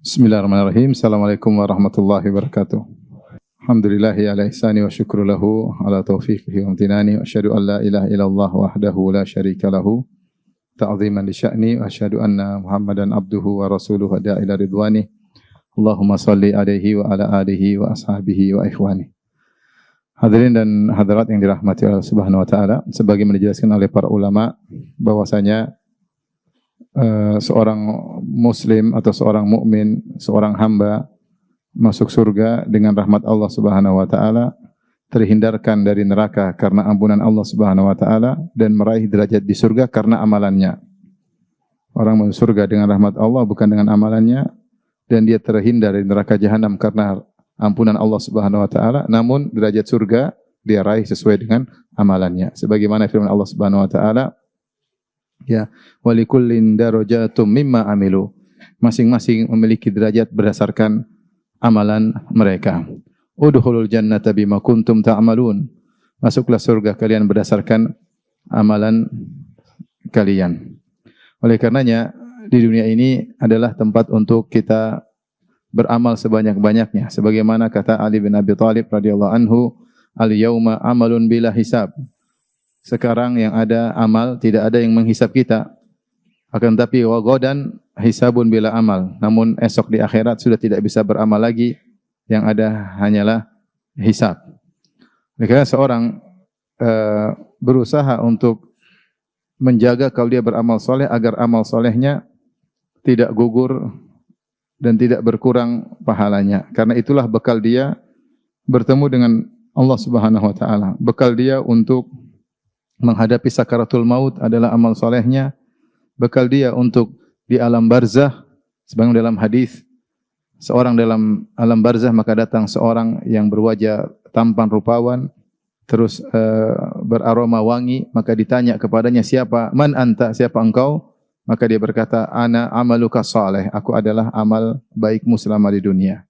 Bismillahirrahmanirrahim. Assalamualaikum warahmatullahi wabarakatuh. Alhamdulillahi ala ihsani wa syukru lahu ala taufiqihi wa amtinani wa asyhadu an la ilaha illallah wahdahu la syarika lahu ta'ziman li sya'ni wa asyhadu anna Muhammadan abduhu wa rasuluhu da ila ridwani. Allahumma salli alaihi wa ala alihi wa ashabihi wa ikhwani. Hadirin dan hadirat yang dirahmati Allah Subhanahu wa taala, sebagaimana dijelaskan oleh para ulama bahwasanya seorang muslim atau seorang mukmin, seorang hamba masuk surga dengan rahmat Allah Subhanahu wa taala, terhindarkan dari neraka karena ampunan Allah Subhanahu wa taala dan meraih derajat di surga karena amalannya. Orang masuk surga dengan rahmat Allah bukan dengan amalannya, dan dia terhindar dari neraka jahanam karena ampunan Allah Subhanahu wa taala, namun derajat surga dia raih sesuai dengan amalannya. Sebagaimana firman Allah Subhanahu wa taala, ya, walikullin darajatum mimma amilu. Masing-masing memiliki derajat berdasarkan amalan mereka. Udkhulul jannata bima kuntum ta'malun. Masuklah surga kalian berdasarkan amalan kalian. Oleh karenanya di dunia ini adalah tempat untuk kita beramal sebanyak-banyaknya. Sebagaimana kata Ali bin Abi Thalib radhiyallahu anhu, al-yauma amalun bila hisab. Sekarang yang ada amal, tidak ada yang menghisab kita. Akan tetapi wagodan hisabun bila amal. Namun esok di akhirat sudah tidak bisa beramal lagi. Yang ada hanyalah hisab. Karena seorang berusaha untuk menjaga kalau dia beramal soleh agar amal solehnya tidak gugur dan tidak berkurang pahalanya. Karena itulah bekal dia bertemu dengan Allah Subhanahu wa taala. Bekal dia untuk menghadapi sakaratul maut adalah amal solehnya. Bekal dia untuk di alam barzah, sebagaimana dalam hadis, seorang dalam alam barzah maka datang seorang yang berwajah tampan rupawan, terus beraroma wangi, maka ditanya kepadanya, siapa? Man anta? Siapa engkau? Maka dia berkata, ana amaluka saleh, aku adalah amal baikmu selama di dunia.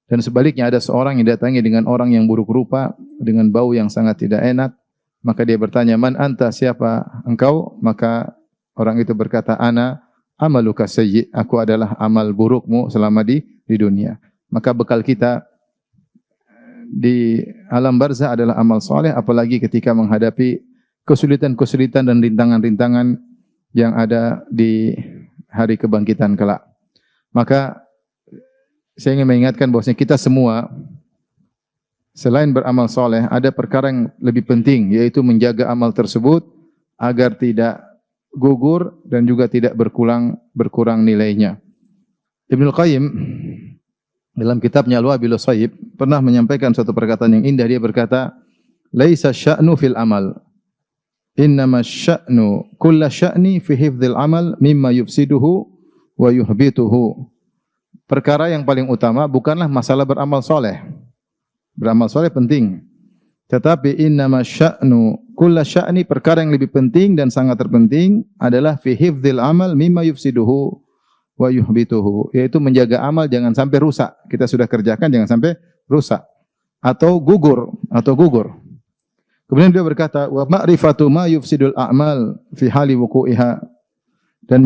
Dan sebaliknya ada seorang yang datangi dengan orang yang buruk rupa, dengan bau yang sangat tidak enak. Maka dia bertanya, man anta, siapa engkau? Maka orang itu berkata, ana amaluka sayyi, aku adalah amal burukmu selama di dunia. Maka bekal kita di alam barzah adalah amal soleh, apalagi ketika menghadapi kesulitan-kesulitan dan rintangan-rintangan yang ada di hari kebangkitan kelak. Maka saya ingin mengingatkan bahwasanya kita semua selain beramal soleh, ada perkara yang lebih penting, yaitu menjaga amal tersebut agar tidak gugur dan juga tidak berkurang nilainya. Ibnul Qayyim dalam kitabnya Al-Wabilus Shayyib pernah menyampaikan suatu perkataan yang indah. Dia berkata, "Laisa sya'nu fil amal, innama sya'nu kulla sya'ni fi hifdzil amal mimma yufsiduhu wa yuhbituhu." Perkara yang paling utama bukanlah masalah beramal soleh. Beramal soleh penting. Tetapi innama sya'nu kulla sya'ni, perkara yang lebih penting dan sangat terpenting adalah fi hifdzil amal mimma yufsiduhu wa yuhbituhu, yaitu menjaga amal jangan sampai rusak. Kita sudah kerjakan jangan sampai rusak atau gugur. Kemudian dia berkata, wa ma'rifatu ma yufsidul a'mal fi hali wuqu'iha, dan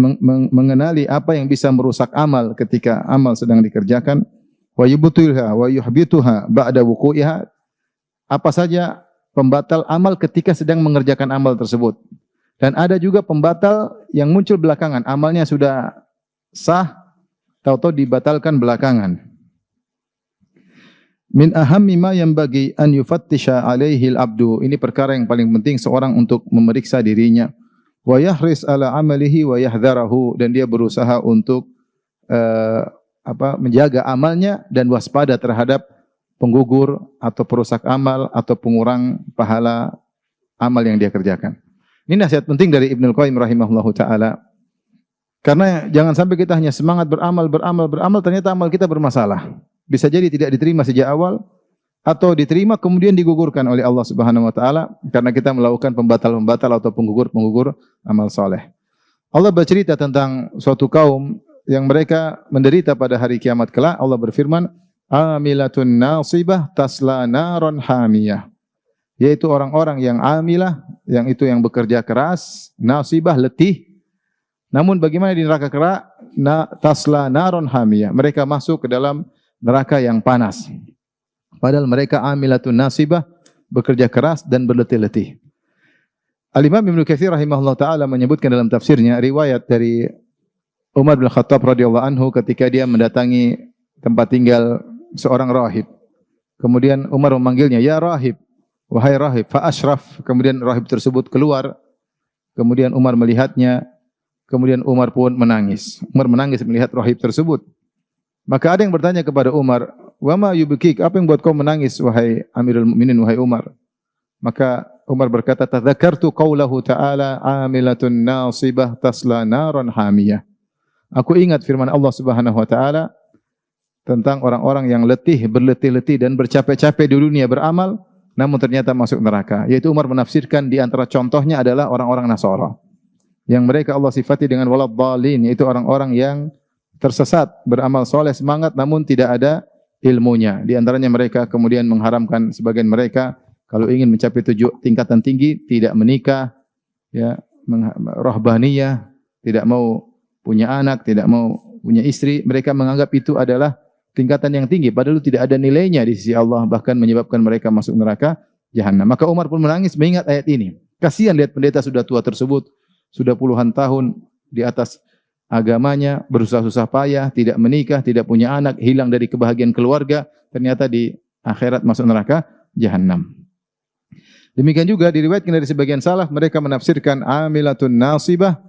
mengenali apa yang bisa merusak amal ketika amal sedang dikerjakan. Wa yubtilha wa yuhbituha ba'da wuqu'iha, apa saja pembatal amal ketika sedang mengerjakan amal tersebut. Dan ada juga pembatal yang muncul belakangan, amalnya sudah sah, tahu-tahu dibatalkan belakangan. Min ahammi ma yanbaghi an yufattisha alaihi al-abdu, ini perkara yang paling penting seorang untuk memeriksa dirinya. Wa yahris ala amalihi wa yahdharahu, dan dia berusaha untuk menjaga amalnya dan waspada terhadap penggugur atau perusak amal atau pengurang pahala amal yang dia kerjakan. Ini nasihat penting dari Ibnul Qayyim rahimahullahu taala. Karena jangan sampai kita hanya semangat beramal, ternyata amal kita bermasalah. Bisa jadi tidak diterima sejak awal atau diterima kemudian digugurkan oleh Allah Subhanahu wa taala karena kita melakukan pembatal-pembatal atau penggugur amal soleh. Allah bercerita tentang suatu kaum yang mereka menderita pada hari kiamat kelak. Allah berfirman, amilatun nasibah tasla naron hamiyah, yaitu orang-orang yang amilah, yang itu yang bekerja keras, nasibah letih. Namun bagaimana di neraka tasla naron hamiyah. Mereka masuk ke dalam neraka yang panas. Padahal mereka amilatun nasibah, bekerja keras dan berletih-letih. Al-Imam Ibnu Katsir rahimahullah taala menyebutkan dalam tafsirnya riwayat dari Umar bin Khattab radhiyallahu anhu ketika dia mendatangi tempat tinggal seorang rahib. Kemudian Umar memanggilnya, "Ya rahib, wahai rahib." Fa asyraf. Kemudian rahib tersebut keluar. Kemudian Umar melihatnya. Kemudian Umar pun menangis. Umar menangis melihat rahib tersebut. Maka ada yang bertanya kepada Umar, "Wa ma yubkik? Apa yang buat kau menangis wahai Amirul Mukminin, wahai Umar?" Maka Umar berkata, "Tadzakartu qaulahu ta'ala 'amilatun nasibah tasla naran hamiyah." Aku ingat firman Allah Subhanahu wa taala tentang orang-orang yang letih, berletih-letih dan bercapek-capek di dunia beramal, namun ternyata masuk neraka. Yaitu Umar menafsirkan di antara contohnya adalah orang-orang Nasara. Yang mereka Allah sifati dengan waladhdallin, yaitu orang-orang yang tersesat, beramal soleh, semangat namun tidak ada ilmunya. Di antaranya mereka kemudian mengharamkan sebagian mereka kalau ingin mencapai tingkatan tinggi tidak menikah, ya, rahbaniyah, tidak mau punya anak, tidak mau punya istri. Mereka menganggap itu adalah tingkatan yang tinggi, padahal itu tidak ada nilainya di sisi Allah, bahkan menyebabkan mereka masuk neraka jahanam. Maka Umar pun menangis mengingat ayat ini. Kasihan lihat pendeta sudah tua tersebut, sudah puluhan tahun di atas agamanya, berusaha susah payah, tidak menikah, tidak punya anak, hilang dari kebahagiaan keluarga, ternyata di akhirat masuk neraka jahanam. Demikian juga diriwayatkan dari sebagian salaf, mereka menafsirkan amilatun nasibah,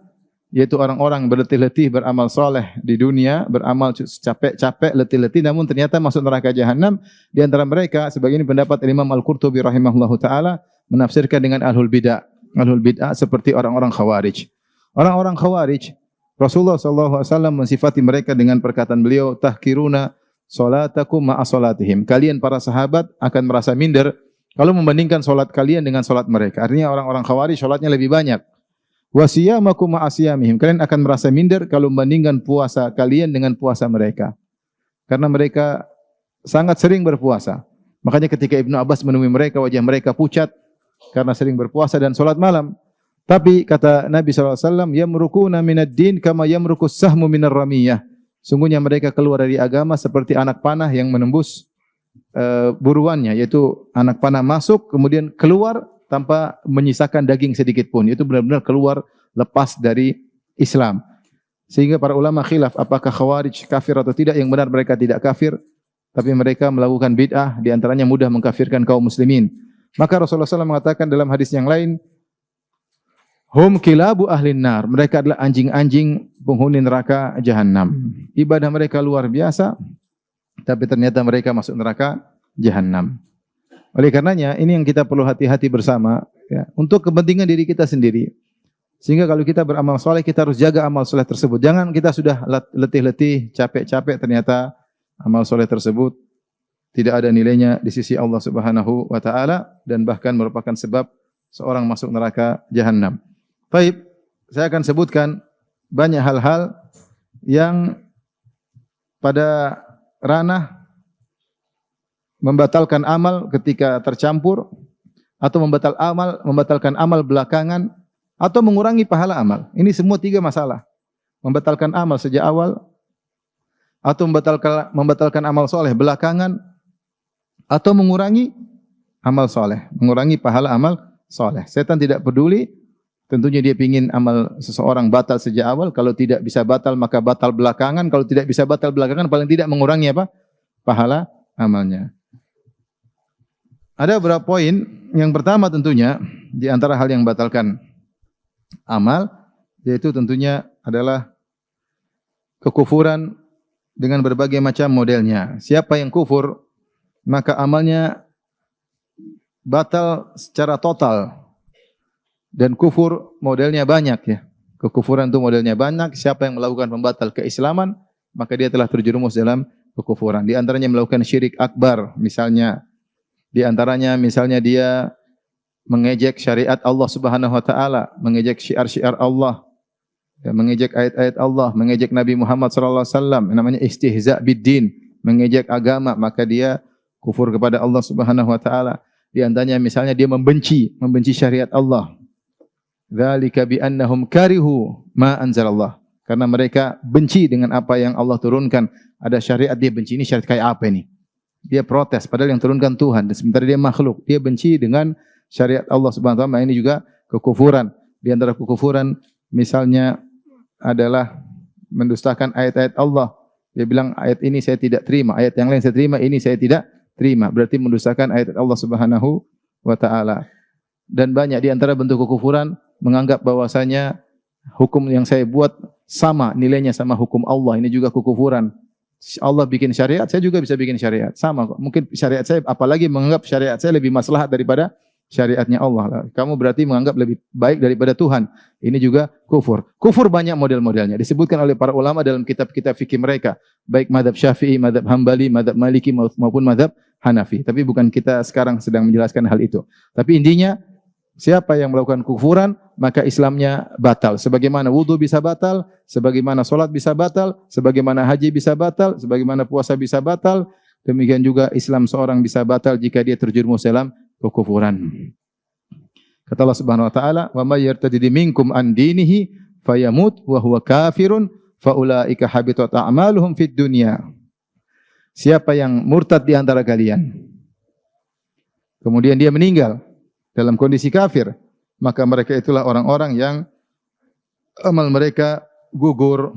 yaitu orang-orang berletih-letih beramal soleh di dunia, beramal capek-capek, letih-letih, namun ternyata masuk neraka jahanam. Di antara mereka, sebagian pendapat Imam Al-Qurtubi rahimahullahu taala menafsirkan dengan ahlul bid'ah. Ahlul bid'ah seperti orang-orang khawarij. Orang-orang khawarij, Rasulullah SAW mensifati mereka dengan perkataan beliau, tahkiruna salatakum ma'a salatihim. Kalian para sahabat akan merasa minder kalau membandingkan salat kalian dengan salat mereka. Artinya orang-orang khawarij salatnya lebih banyak. Wa siyamakum ma'a siyamihim. Kalian akan merasa minder kalau membandingkan puasa kalian dengan puasa mereka. Karena mereka sangat sering berpuasa. Makanya ketika Ibnu Abbas menemui mereka, wajah mereka pucat karena sering berpuasa dan salat malam. Tapi kata Nabi SAW, yamrukuna minad din kama yamrukus sahmu minar ramiyah. Sungguhnya mereka keluar dari agama seperti anak panah yang menembus buruannya, yaitu anak panah masuk kemudian keluar tanpa menyisakan daging sedikit pun. Itu benar-benar keluar lepas dari Islam. Sehingga para ulama khilaf apakah khawarij kafir atau tidak. Yang benar mereka tidak kafir, tapi mereka melakukan bid'ah, di antaranya mudah mengkafirkan kaum muslimin. Maka Rasulullah SAW mengatakan dalam hadis yang lain, hum kilabu ahlin nar. Mereka adalah anjing-anjing penghuni neraka jahanam. Ibadah mereka luar biasa, tapi ternyata mereka masuk neraka jahanam. Oleh karenanya, ini yang kita perlu hati-hati bersama, ya, untuk kepentingan diri kita sendiri. Sehingga kalau kita beramal soleh, kita harus jaga amal soleh tersebut. Jangan kita sudah letih-letih, capek-capek, ternyata amal soleh tersebut tidak ada nilainya di sisi Allah Subhanahu wa taala dan bahkan merupakan sebab seorang masuk neraka jahanam. Baik, saya akan sebutkan banyak hal-hal yang pada ranah membatalkan amal ketika tercampur, atau membatalkan amal belakangan, atau mengurangi pahala amal. Ini semua tiga masalah. Membatalkan amal sejak awal, atau membatalkan amal soleh belakangan, atau mengurangi amal soleh, mengurangi pahala amal soleh. Setan tidak peduli. Tentunya dia ingin amal seseorang batal sejak awal. Kalau tidak bisa batal, maka batal belakangan. Kalau tidak bisa batal belakangan, paling tidak mengurangi apa? Pahala amalnya. Ada beberapa poin. Yang pertama tentunya, di antara hal yang membatalkan amal, yaitu tentunya adalah kekufuran dengan berbagai macam modelnya. Siapa yang kufur, maka amalnya batal secara total. Dan kufur modelnya banyak, ya. Kekufuran itu modelnya banyak. Siapa yang melakukan pembatal keislaman, maka dia telah terjerumus dalam kekufuran. Di antaranya melakukan syirik akbar, misalnya. Di antaranya misalnya dia mengejek syariat Allah Subhanahu wa taala, mengejek syiar-syiar Allah, ya, mengejek ayat-ayat Allah, mengejek Nabi Muhammad sallallahu alaihi wasallam, namanya istihza biddin, mengejek agama, maka dia kufur kepada Allah Subhanahu wa taala. Di antaranya misalnya dia membenci syariat Allah. Dzalika bi annahum karihu ma anzalallah. Karena mereka benci dengan apa yang Allah turunkan. Ada syariat dia benci, ini syariat kayak apa ini? Dia protes padahal yang turunkan Tuhan, dan sementara dia makhluk. Dia benci dengan syariat Allah Subhanahu wa taala. Ini juga kekufuran. Di antara kekufuran misalnya adalah mendustakan ayat-ayat Allah. Dia bilang ayat ini saya tidak terima, ayat yang lain saya terima, ini saya tidak terima. Berarti mendustakan ayat Allah Subhanahu wa taala. Dan banyak di antara bentuk kekufuran menganggap bahwasanya hukum yang saya buat sama nilainya sama hukum Allah. Ini juga kekufuran. Allah bikin syariat, saya juga bisa bikin syariat. Sama kok. Mungkin syariat saya, apalagi menganggap syariat saya lebih maslahat daripada syariatnya Allah. Kamu berarti menganggap lebih baik daripada Tuhan. Ini juga kufur. Kufur banyak model-modelnya. Disebutkan oleh para ulama dalam kitab-kitab fikih mereka. Baik madhab Syafi'i, madhab Hambali, madhab Maliki maupun madhab Hanafi. Tapi bukan kita sekarang sedang menjelaskan hal itu. Tapi intinya, siapa yang melakukan kufuran, maka Islamnya batal. Sebagaimana wudu bisa batal, sebagaimana solat bisa batal, sebagaimana haji bisa batal, sebagaimana puasa bisa batal, demikian juga Islam seorang bisa batal jika dia terjerumus dalam kekufuran. Kata Allah Subhanahu wa taala, "Wa may yartadid minkum an dinihi fayamut wa huwa kafirun fa ulaika habitat a'maluhum fid dunya." Siapa yang murtad di antara kalian, kemudian dia meninggal dalam kondisi kafir, maka mereka itulah orang-orang yang amal mereka gugur.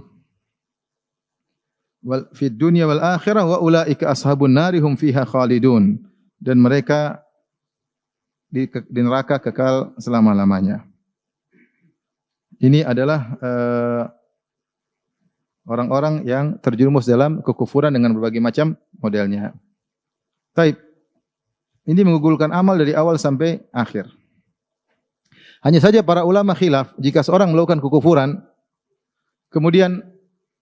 Wal fid dunya wal akhirah wa ulaika ashabun nari hum fiha khalidun. Dan mereka di neraka kekal selama-lamanya. Ini adalah orang-orang yang terjerumus dalam kekufuran dengan berbagai macam modelnya. Taib. Ini menggugurkan amal dari awal sampai akhir. Hanya saja para ulama khilaf, jika seorang melakukan kekufuran, kemudian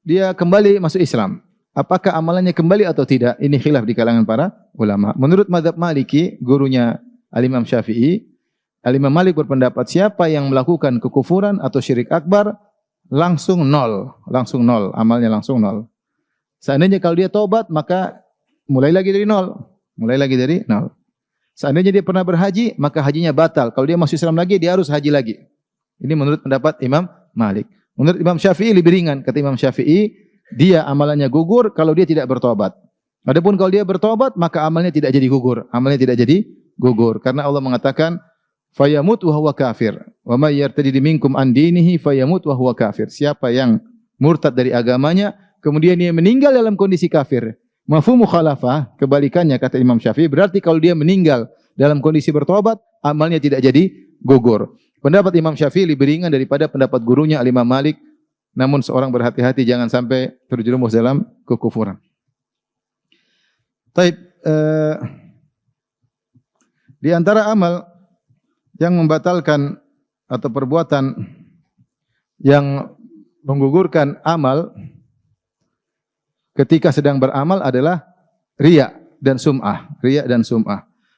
dia kembali masuk Islam, apakah amalannya kembali atau tidak? Ini khilaf di kalangan para ulama. Menurut mazhab Maliki, gurunya Al-Imam Syafi'i, Al-Imam Malik berpendapat siapa yang melakukan kekufuran atau syirik akbar, langsung nol, amalnya langsung nol. Seandainya kalau dia tobat, maka mulai lagi dari nol. Seandainya dia pernah berhaji, maka hajinya batal. Kalau dia masuk Islam lagi, dia harus haji lagi. Ini menurut pendapat Imam Malik. Menurut Imam Syafi'i lebih ringan. Kata Imam Syafi'i, dia amalannya gugur kalau dia tidak bertobat. Adapun kalau dia bertobat, maka amalnya tidak jadi gugur. Karena Allah mengatakan, fayamut wa huwa kafir. Wa may yartadid minkum an dinihi fayamut wa huwa kafir. Siapa yang murtad dari agamanya, kemudian dia meninggal dalam kondisi kafir. Mafhum mukhalafah, kebalikannya kata Imam Syafi'i, berarti kalau dia meninggal dalam kondisi bertobat, amalnya tidak jadi gugur. Pendapat Imam Syafi'i lebih ringan daripada pendapat gurunya Al-Imam Malik. Namun seorang berhati-hati jangan sampai terjerumus dalam kekufuran. Taib, di antara amal yang membatalkan atau perbuatan yang menggugurkan amal ketika sedang beramal adalah riya dan sum'ah.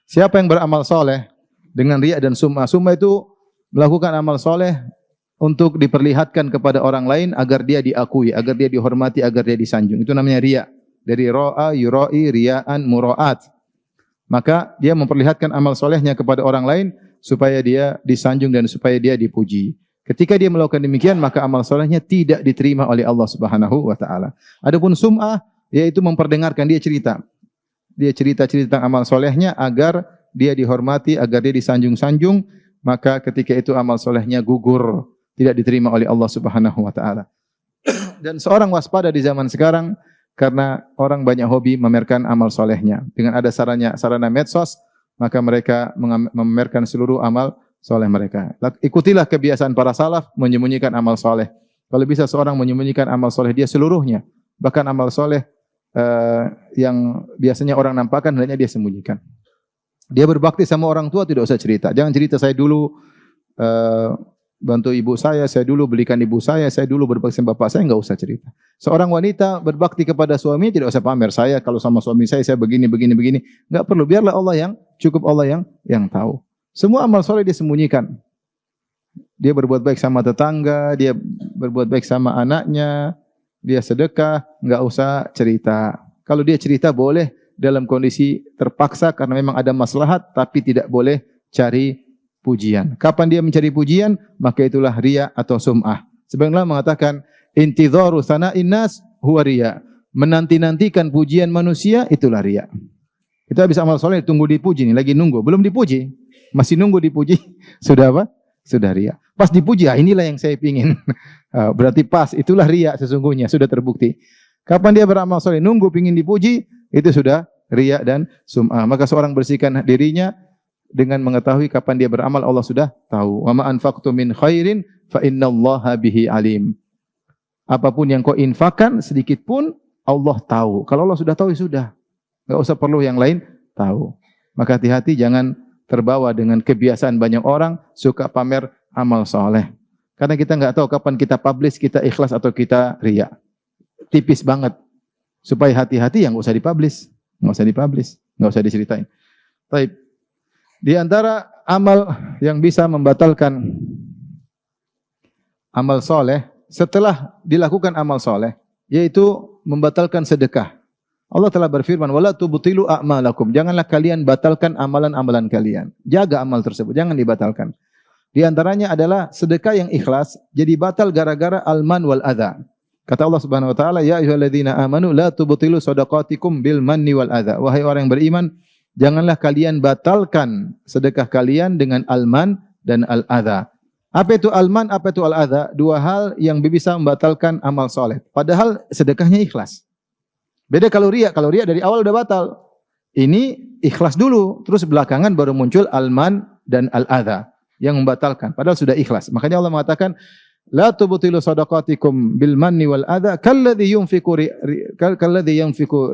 Siapa yang beramal soleh dengan riya dan sum'ah? Sum'ah itu melakukan amal soleh untuk diperlihatkan kepada orang lain agar dia diakui, agar dia dihormati, agar dia disanjung. Itu namanya riya. Dari ro'a, yura'i, riya'an, mura'at. Maka dia memperlihatkan amal solehnya kepada orang lain supaya dia disanjung dan supaya dia dipuji. Ketika dia melakukan demikian, maka amal solehnya tidak diterima oleh Allah Subhanahu wa taala. Adapun sum'ah, yaitu memperdengarkan, dia cerita. Dia cerita-cerita tentang amal solehnya agar dia dihormati, agar dia disanjung-sanjung, maka ketika itu amal solehnya gugur, tidak diterima oleh Allah Subhanahu wa taala. Dan seorang waspada di zaman sekarang karena orang banyak hobi memamerkan amal solehnya. Dengan ada sarana medsos, maka mereka memamerkan seluruh amal soleh mereka. Ikutilah kebiasaan para salaf menyembunyikan amal soleh. Kalau bisa seorang menyembunyikan amal soleh dia seluruhnya, bahkan amal soleh yang biasanya orang nampakkan hendaknya dia sembunyikan. Dia berbakti sama orang tua tidak usah cerita. Jangan cerita saya dulu bantu ibu saya dulu belikan ibu saya dulu berbakti sama bapak saya, enggak usah cerita. Seorang wanita berbakti kepada suami tidak usah pamer, saya kalau sama suami saya begini. Enggak perlu, biarlah Allah yang tahu. Semua amal soleh dia sembunyikan. Dia berbuat baik sama tetangga, dia berbuat baik sama anaknya, dia sedekah, enggak usah cerita. Kalau dia cerita boleh dalam kondisi terpaksa karena memang ada maslahat, tapi tidak boleh cari pujian. Kapan dia mencari pujian, maka itulah riya atau sum'ah. Sebagian ulama mengatakan, Intidharu sana'in nas huwa riya. Menanti-nantikan pujian manusia itulah riya. Kita habis amal soleh tunggu dipuji nih, lagi nunggu, belum dipuji, masih nunggu dipuji, sudah apa? Sudah riya. Pas dipuji, inilah yang saya pingin. Berarti pas, itulah riya sesungguhnya, sudah terbukti. Kapan dia beramal soleh, nunggu pingin dipuji, itu sudah riya dan sum'ah. Maka seorang bersihkan dirinya dengan mengetahui kapan dia beramal, Allah sudah tahu. Wa ma anfaqtum min khairin fa innallaha bihi alim. Apapun yang kau infakkan sedikit pun Allah tahu. Kalau Allah sudah tahu, ya sudah. Enggak usah perlu yang lain tahu. Maka hati-hati jangan terbawa dengan kebiasaan banyak orang suka pamer amal soleh. Karena kita enggak tahu kapan kita publish, kita ikhlas atau kita riya. Tipis banget. Supaya hati-hati yang enggak usah dipublish. Enggak usah dipublish, enggak usah diceritain. Baik. Di antara amal yang bisa membatalkan amal soleh setelah dilakukan amal soleh, yaitu membatalkan sedekah. Allah telah berfirman, "Wala tubtilu a'malakum." Janganlah kalian batalkan amalan-amalan kalian. Jaga amal tersebut, jangan dibatalkan. Di antaranya adalah sedekah yang ikhlas jadi batal gara-gara al-man wal adza. Kata Allah Subhanahu wa taala, "Ya ayyuhalladzina amanu la tubtilu shadaqatikum bil manni wal adza." Wahai orang yang beriman, janganlah kalian batalkan sedekah kalian dengan al-man dan al-adza. Apa itu al-man, apa itu al-adza? Dua hal yang bisa membatalkan amal soleh. Padahal sedekahnya ikhlas. Beda kalau riya dari awal udah batal. Ini ikhlas dulu, terus belakangan baru muncul al-man dan al-adza yang membatalkan. Padahal sudah ikhlas. Makanya Allah mengatakan, la tubtilu shadaqatikum bil manni wal adza kalladzi yunfiqu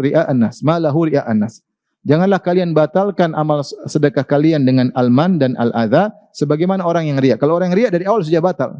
ria'an nas, ma lahu ria'an nas. Janganlah kalian batalkan amal sedekah kalian dengan al-man dan al-adza sebagaimana orang yang riya. Kalau orang yang riya dari awal sudah batal.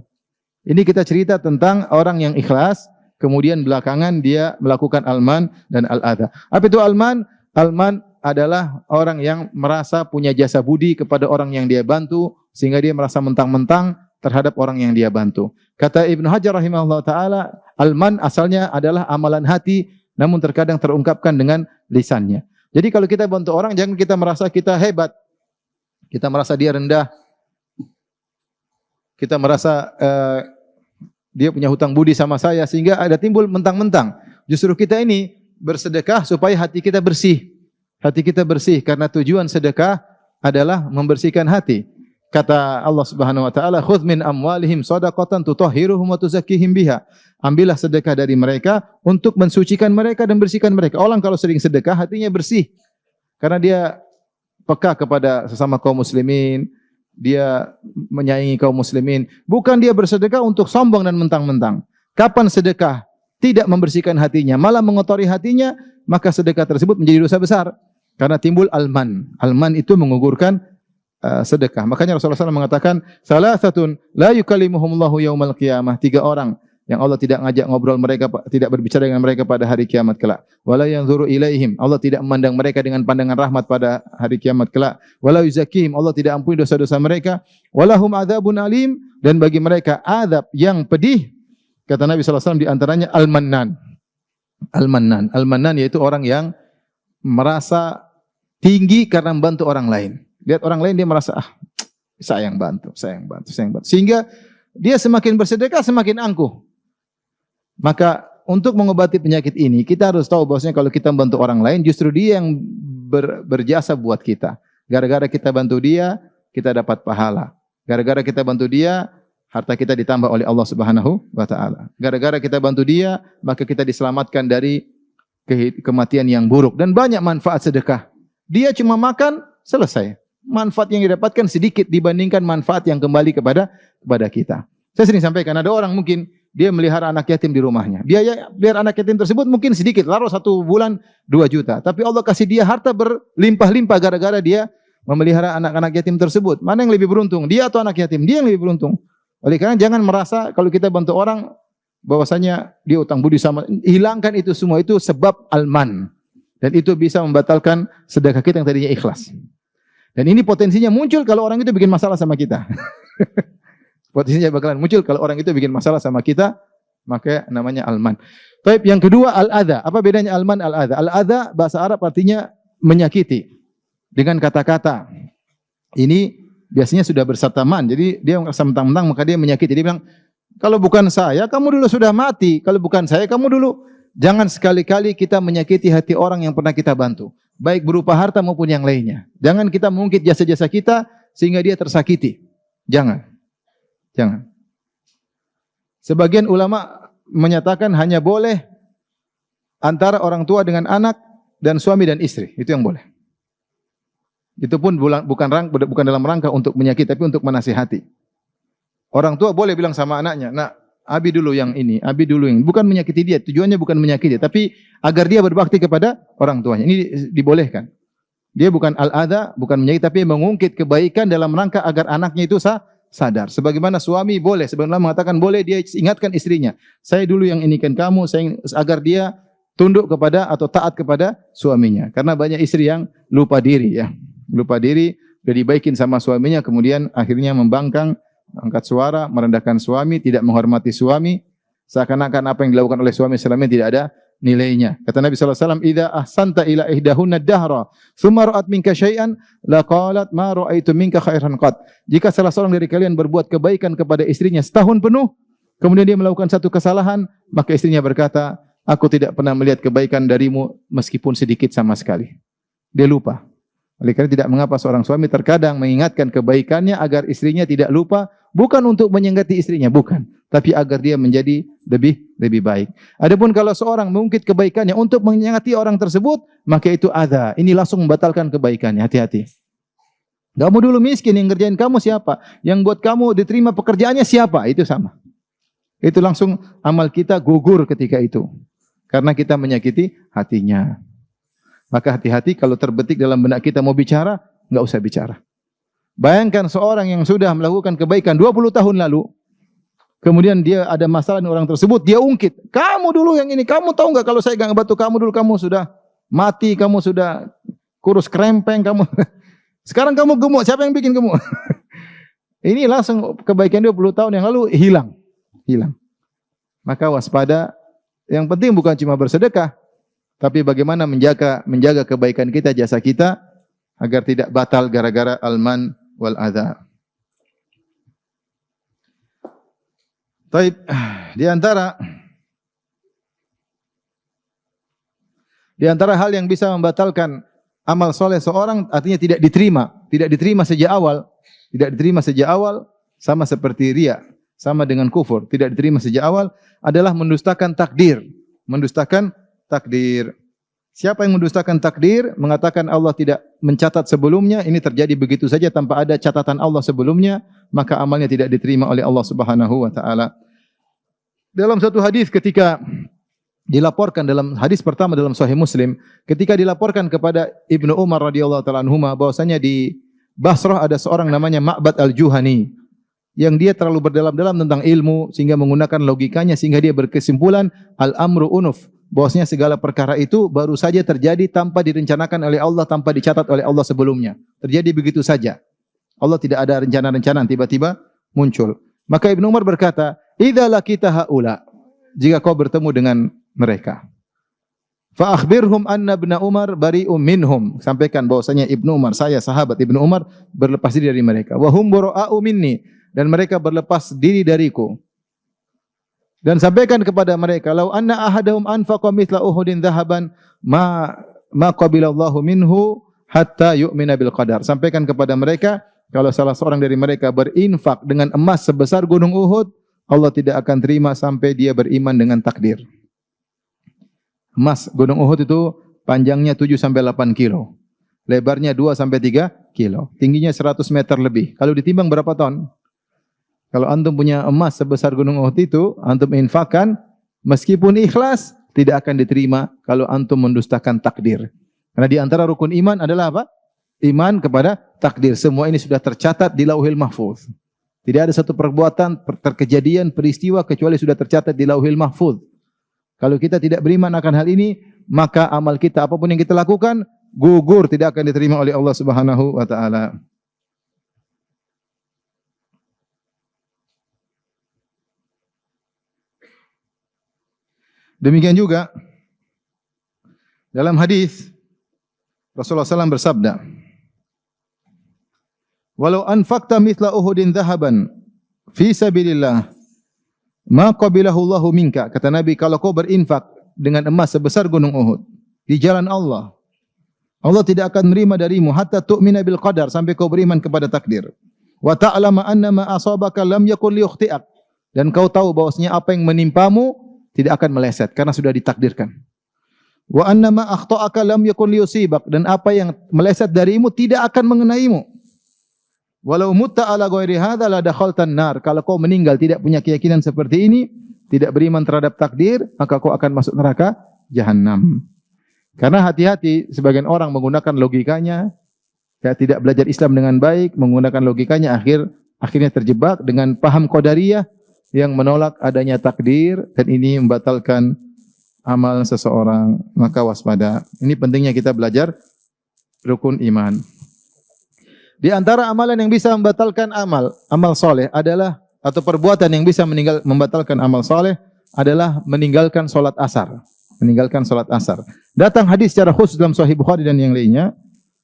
Ini kita cerita tentang orang yang ikhlas, kemudian belakangan dia melakukan al-man dan al-adza. Apa itu al-man? Al-man adalah orang yang merasa punya jasa budi kepada orang yang dia bantu, sehingga dia merasa mentang-mentang terhadap orang yang dia bantu. Kata Ibnu Hajar rahimahullah ta'ala, al-man asalnya adalah amalan hati, namun terkadang terungkapkan dengan lisannya. Jadi kalau kita bantu orang, jangan kita merasa kita hebat, kita merasa dia rendah, kita merasa dia punya hutang budi sama saya, sehingga ada timbul mentang-mentang. Justru kita ini bersedekah supaya hati kita bersih. Hati kita bersih karena tujuan sedekah adalah membersihkan hati. Kata Allah Subhanahu wa taala, "Khudz min amwalihim shadaqatan tutahhiruhum wa tuzakkihim biha." Ambillah sedekah dari mereka untuk mensucikan mereka dan bersihkan mereka. Orang kalau sering sedekah hatinya bersih. Karena dia peka kepada sesama kaum muslimin, dia menyayangi kaum muslimin. Bukan dia bersedekah untuk sombong dan mentang-mentang. Kapan sedekah tidak membersihkan hatinya, malah mengotori hatinya, maka sedekah tersebut menjadi dosa besar. Karena timbul al-man. Al-man itu mengugurkan sedekah. Makanya Rasulullah SAW mengatakan, "Salasatun la yukallimuhumullahu yaumal qiyamah." 3 orang yang Allah tidak ngajak ngobrol mereka, tidak berbicara dengan mereka pada hari kiamat kelak. Wala yanzuru ilaihim. Allah tidak memandang mereka dengan pandangan rahmat pada hari kiamat kelak. Wala yuzakkihim. Allah tidak ampuni dosa-dosa mereka. Walahum adzabun alim. Dan bagi mereka azab yang pedih. Kata Nabi SAW di antaranya al-mannan. Al-mannan. Al-mannan yaitu orang yang merasa tinggi karena membantu orang lain. Lihat orang lain dia merasa, saya yang bantu. Sehingga dia semakin bersedekah semakin angkuh. Maka untuk mengobati penyakit ini kita harus tahu bahwasanya kalau kita membantu orang lain justru dia yang berjasa buat kita. Gara-gara kita bantu dia, kita dapat pahala. Gara-gara kita bantu dia, harta kita ditambah oleh Allah Subhanahu wa taala. Gara-gara kita bantu dia, maka kita diselamatkan dari kematian yang buruk dan banyak manfaat sedekah. Dia cuma makan, selesai. Manfaat yang didapatkan sedikit dibandingkan manfaat yang kembali kepada kita. Saya sering sampaikan, ada orang mungkin dia melihara anak yatim di rumahnya. Biaya biar anak yatim tersebut mungkin sedikit, taruh 1 bulan 2 juta. Tapi Allah kasih dia harta berlimpah-limpah gara-gara dia memelihara anak-anak yatim tersebut. Mana yang lebih beruntung? Dia atau anak yatim? Dia yang lebih beruntung. Oleh karena jangan merasa kalau kita bantu orang bahwasanya dia utang budi sama, hilangkan itu semua, itu sebab al-man. Dan itu bisa membatalkan sedekah kita yang tadinya ikhlas. Dan ini potensinya muncul kalau orang itu bikin masalah sama kita. Potensinya bakalan muncul kalau orang itu bikin masalah sama kita, maka namanya al-man. Baik, yang kedua al-adza. Apa bedanya al-man al-adza? Al-adza bahasa Arab artinya menyakiti dengan kata-kata. Ini biasanya sudah berserta man. Jadi dia merasa mentang-mentang maka dia menyakiti. Dia bilang, Kalau bukan saya, kamu dulu sudah mati. Kalau bukan saya, kamu dulu. Jangan sekali-kali kita menyakiti hati orang yang pernah kita bantu, baik berupa harta maupun yang lainnya. Jangan kita mengungkit jasa-jasa kita sehingga dia tersakiti. Jangan. Jangan. Sebagian ulama menyatakan hanya boleh antara orang tua dengan anak dan suami dan istri. Itu yang boleh. Itu pun bukan dalam rangka untuk menyakiti, tapi untuk menasihati. Orang tua boleh bilang sama anaknya, "Nak, Abi dulu yang ini, Abi dulu yang ini." Bukan menyakiti dia, tujuannya bukan menyakiti, tapi agar dia berbakti kepada orang tuanya. Ini dibolehkan. Dia bukan al-adha, bukan menyakiti, tapi mengungkit kebaikan dalam rangka agar anaknya itu sadar. Sebagaimana suami boleh, sebagaimana mengatakan boleh dia ingatkan istrinya, "Saya dulu yang inikan kamu," agar dia tunduk kepada atau taat kepada suaminya. Karena banyak istri yang lupa diri ya. Lupa diri, udah dibaikin sama suaminya, kemudian akhirnya membangkang, angkat suara, merendahkan suami, tidak menghormati suami, seakan-akan apa yang dilakukan oleh suami selama ini tidak ada nilainya. Kata Nabi SAW, "Idza ahsanta ila ihdahunna dahra, thumma ra'at minka syai'an, laqalat ma ra'aitu minka khairan qat." Jika salah seorang dari kalian berbuat kebaikan kepada istrinya setahun penuh, kemudian dia melakukan satu kesalahan, maka istrinya berkata, "Aku tidak pernah melihat kebaikan darimu meskipun sedikit sama sekali." Dia lupa. Oleh karena tidak mengapa seorang suami terkadang mengingatkan kebaikannya agar istrinya tidak lupa, bukan untuk menyenggati istrinya, bukan, tapi agar dia menjadi lebih baik. Adapun kalau seorang mengungkit kebaikannya untuk menyengati orang tersebut, maka itu adza. Ini langsung membatalkan kebaikannya. Hati-hati. Kamu dulu miskin, yang ngerjain kamu siapa? Yang buat kamu diterima pekerjaannya siapa? Itu sama. Itu langsung amal kita gugur ketika itu. Karena kita menyakiti hatinya. Maka hati-hati kalau terbetik dalam benak kita mau bicara, enggak usah bicara. Bayangkan seorang yang sudah melakukan kebaikan 20 tahun lalu, kemudian dia ada masalah dengan orang tersebut, dia ungkit. "Kamu dulu yang ini, kamu tahu enggak kalau saya enggak ngebantu kamu dulu, kamu sudah mati, kamu sudah kurus krempeng, kamu sekarang kamu gemuk, siapa yang bikin gemuk?" Ini langsung kebaikan 20 tahun yang lalu hilang. Maka waspada. Yang penting bukan cuma bersedekah, tapi bagaimana menjaga kebaikan kita, jasa kita, agar tidak batal gara-gara al-man wal adha. Taib, di antara hal yang bisa membatalkan amal soleh seorang, artinya tidak diterima sejak awal, sama seperti riya, sama dengan kufur, tidak diterima sejak awal, adalah mendustakan takdir. Siapa yang mendustakan takdir, mengatakan Allah tidak mencatat sebelumnya, ini terjadi begitu saja tanpa ada catatan Allah sebelumnya, maka amalnya tidak diterima oleh Allah Subhanahu wa taala. Dalam satu hadis ketika dilaporkan, dalam hadis pertama dalam Sahih Muslim, ketika dilaporkan kepada Ibnu Umar radhiyallahu taala anhuma bahwasanya di Basrah ada seorang namanya Ma'bad al-Juhani yang dia terlalu berdalam-dalam tentang ilmu sehingga menggunakan logikanya sehingga dia berkesimpulan al-amru unuf, bahwasanya segala perkara itu baru saja terjadi tanpa direncanakan oleh Allah, tanpa dicatat oleh Allah sebelumnya. Terjadi begitu saja. Allah tidak ada rencana-rencana, tiba-tiba muncul. Maka Ibnu Umar berkata, "Idza laqita haula," jika kau bertemu dengan mereka, fa akhbirhum anna ibna Umar bari'um minhum, sampaikan bahwasanya Ibnu Umar, saya sahabat Ibnu Umar, berlepas diri dari mereka. Wa hum bura'u minni, dan mereka berlepas diri dariku. Dan sampaikan kepada mereka, "Lau anna ahadahum anfaqa mithla Uhudin dhahaban ma qabilallahu minhu hatta yu'mina bil qadar." Sampaikan kepada mereka, kalau salah seorang dari mereka berinfak dengan emas sebesar gunung Uhud, Allah tidak akan terima sampai dia beriman dengan takdir. Emas gunung Uhud itu panjangnya 7 sampai 8 kilo. Lebarnya 2 sampai 3 kilo. Tingginya 100 meter lebih. Kalau ditimbang berapa ton? Kalau antum punya emas sebesar gunung Uhud itu, antum infakkan, meskipun ikhlas, tidak akan diterima kalau antum mendustakan takdir. Karena di antara rukun iman adalah apa? Iman kepada takdir. Semua ini sudah tercatat di Lauhil Mahfuz. Tidak ada satu perbuatan, kejadian, peristiwa kecuali sudah tercatat di Lauhil Mahfuz. Kalau kita tidak beriman akan hal ini, maka amal kita apapun yang kita lakukan gugur, tidak akan diterima oleh Allah Subhanahu wa taala. Demikian juga dalam hadis Rasulullah SAW bersabda, "Walau anfaqta mithla Uhudin dhahaban fi sabilillah Ma qabilahu Allahu minka. Kata Nabi, kalau kau berinfak dengan emas sebesar gunung Uhud di jalan Allah, Allah tidak akan menerima darimu hatta tu'mina bil qadar, sampai kau beriman kepada takdir. Wa ta'lama anna ma asabaka lam yakun liyukhti'ak. Dan kau tahu bahwasanya apa yang menimpamu tidak akan meleset karena sudah ditakdirkan. Wa anna ma akhta'aka lam yakun liyusibak. Dan apa yang meleset darimu tidak akan mengenaimu. Walau mutta ala ghairi hadza la dakhaltan nar. Kalau kau meninggal tidak punya keyakinan seperti ini, tidak beriman terhadap takdir, maka kau akan masuk neraka jahanam. Karena hati-hati, sebagian orang menggunakan logikanya, ya, tidak belajar Islam dengan baik, menggunakan logikanya, akhirnya terjebak dengan paham qadariyah yang menolak adanya takdir, dan ini membatalkan amal seseorang. Maka waspada. Ini pentingnya kita belajar rukun iman. Di antara amalan yang bisa membatalkan amal soleh adalah, atau perbuatan yang bisa membatalkan amal soleh adalah meninggalkan solat asar. Meninggalkan solat asar. Datang hadis secara khusus dalam Sahih Bukhari dan yang lainnya.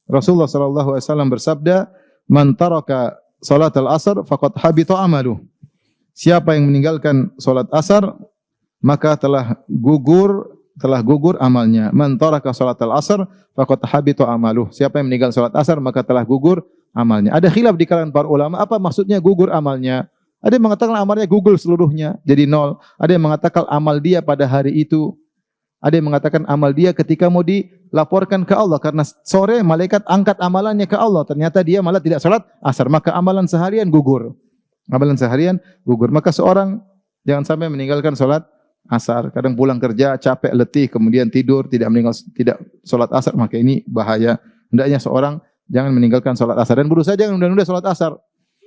Rasulullah SAW bersabda, "Man taraka salat al-asr faqad habita amaluh." Siapa yang meninggalkan solat asar, maka telah gugur amalnya. Man taraka salat al-asr faqad habita amaluh. Siapa yang meninggal salat asar, maka telah gugur amalnya. Ada khilaf di kalangan para ulama, apa maksudnya gugur amalnya? Ada yang mengatakan amalnya gugur seluruhnya, jadi nol. Ada yang mengatakan amal dia pada hari itu. Ada yang mengatakan amal dia ketika mau dilaporkan ke Allah, karena sore malaikat angkat amalannya ke Allah. Ternyata dia malah tidak salat asar, maka amalan seharian gugur. Amalan seharian gugur. Maka seorang jangan sampai meninggalkan salat asar. Kadang pulang kerja capek, letih, kemudian tidur, tidak salat asar, maka ini bahaya. Hendaknya seorang jangan meninggalkan salat asar, dan berusaha jangan menunda-nunda salat asar.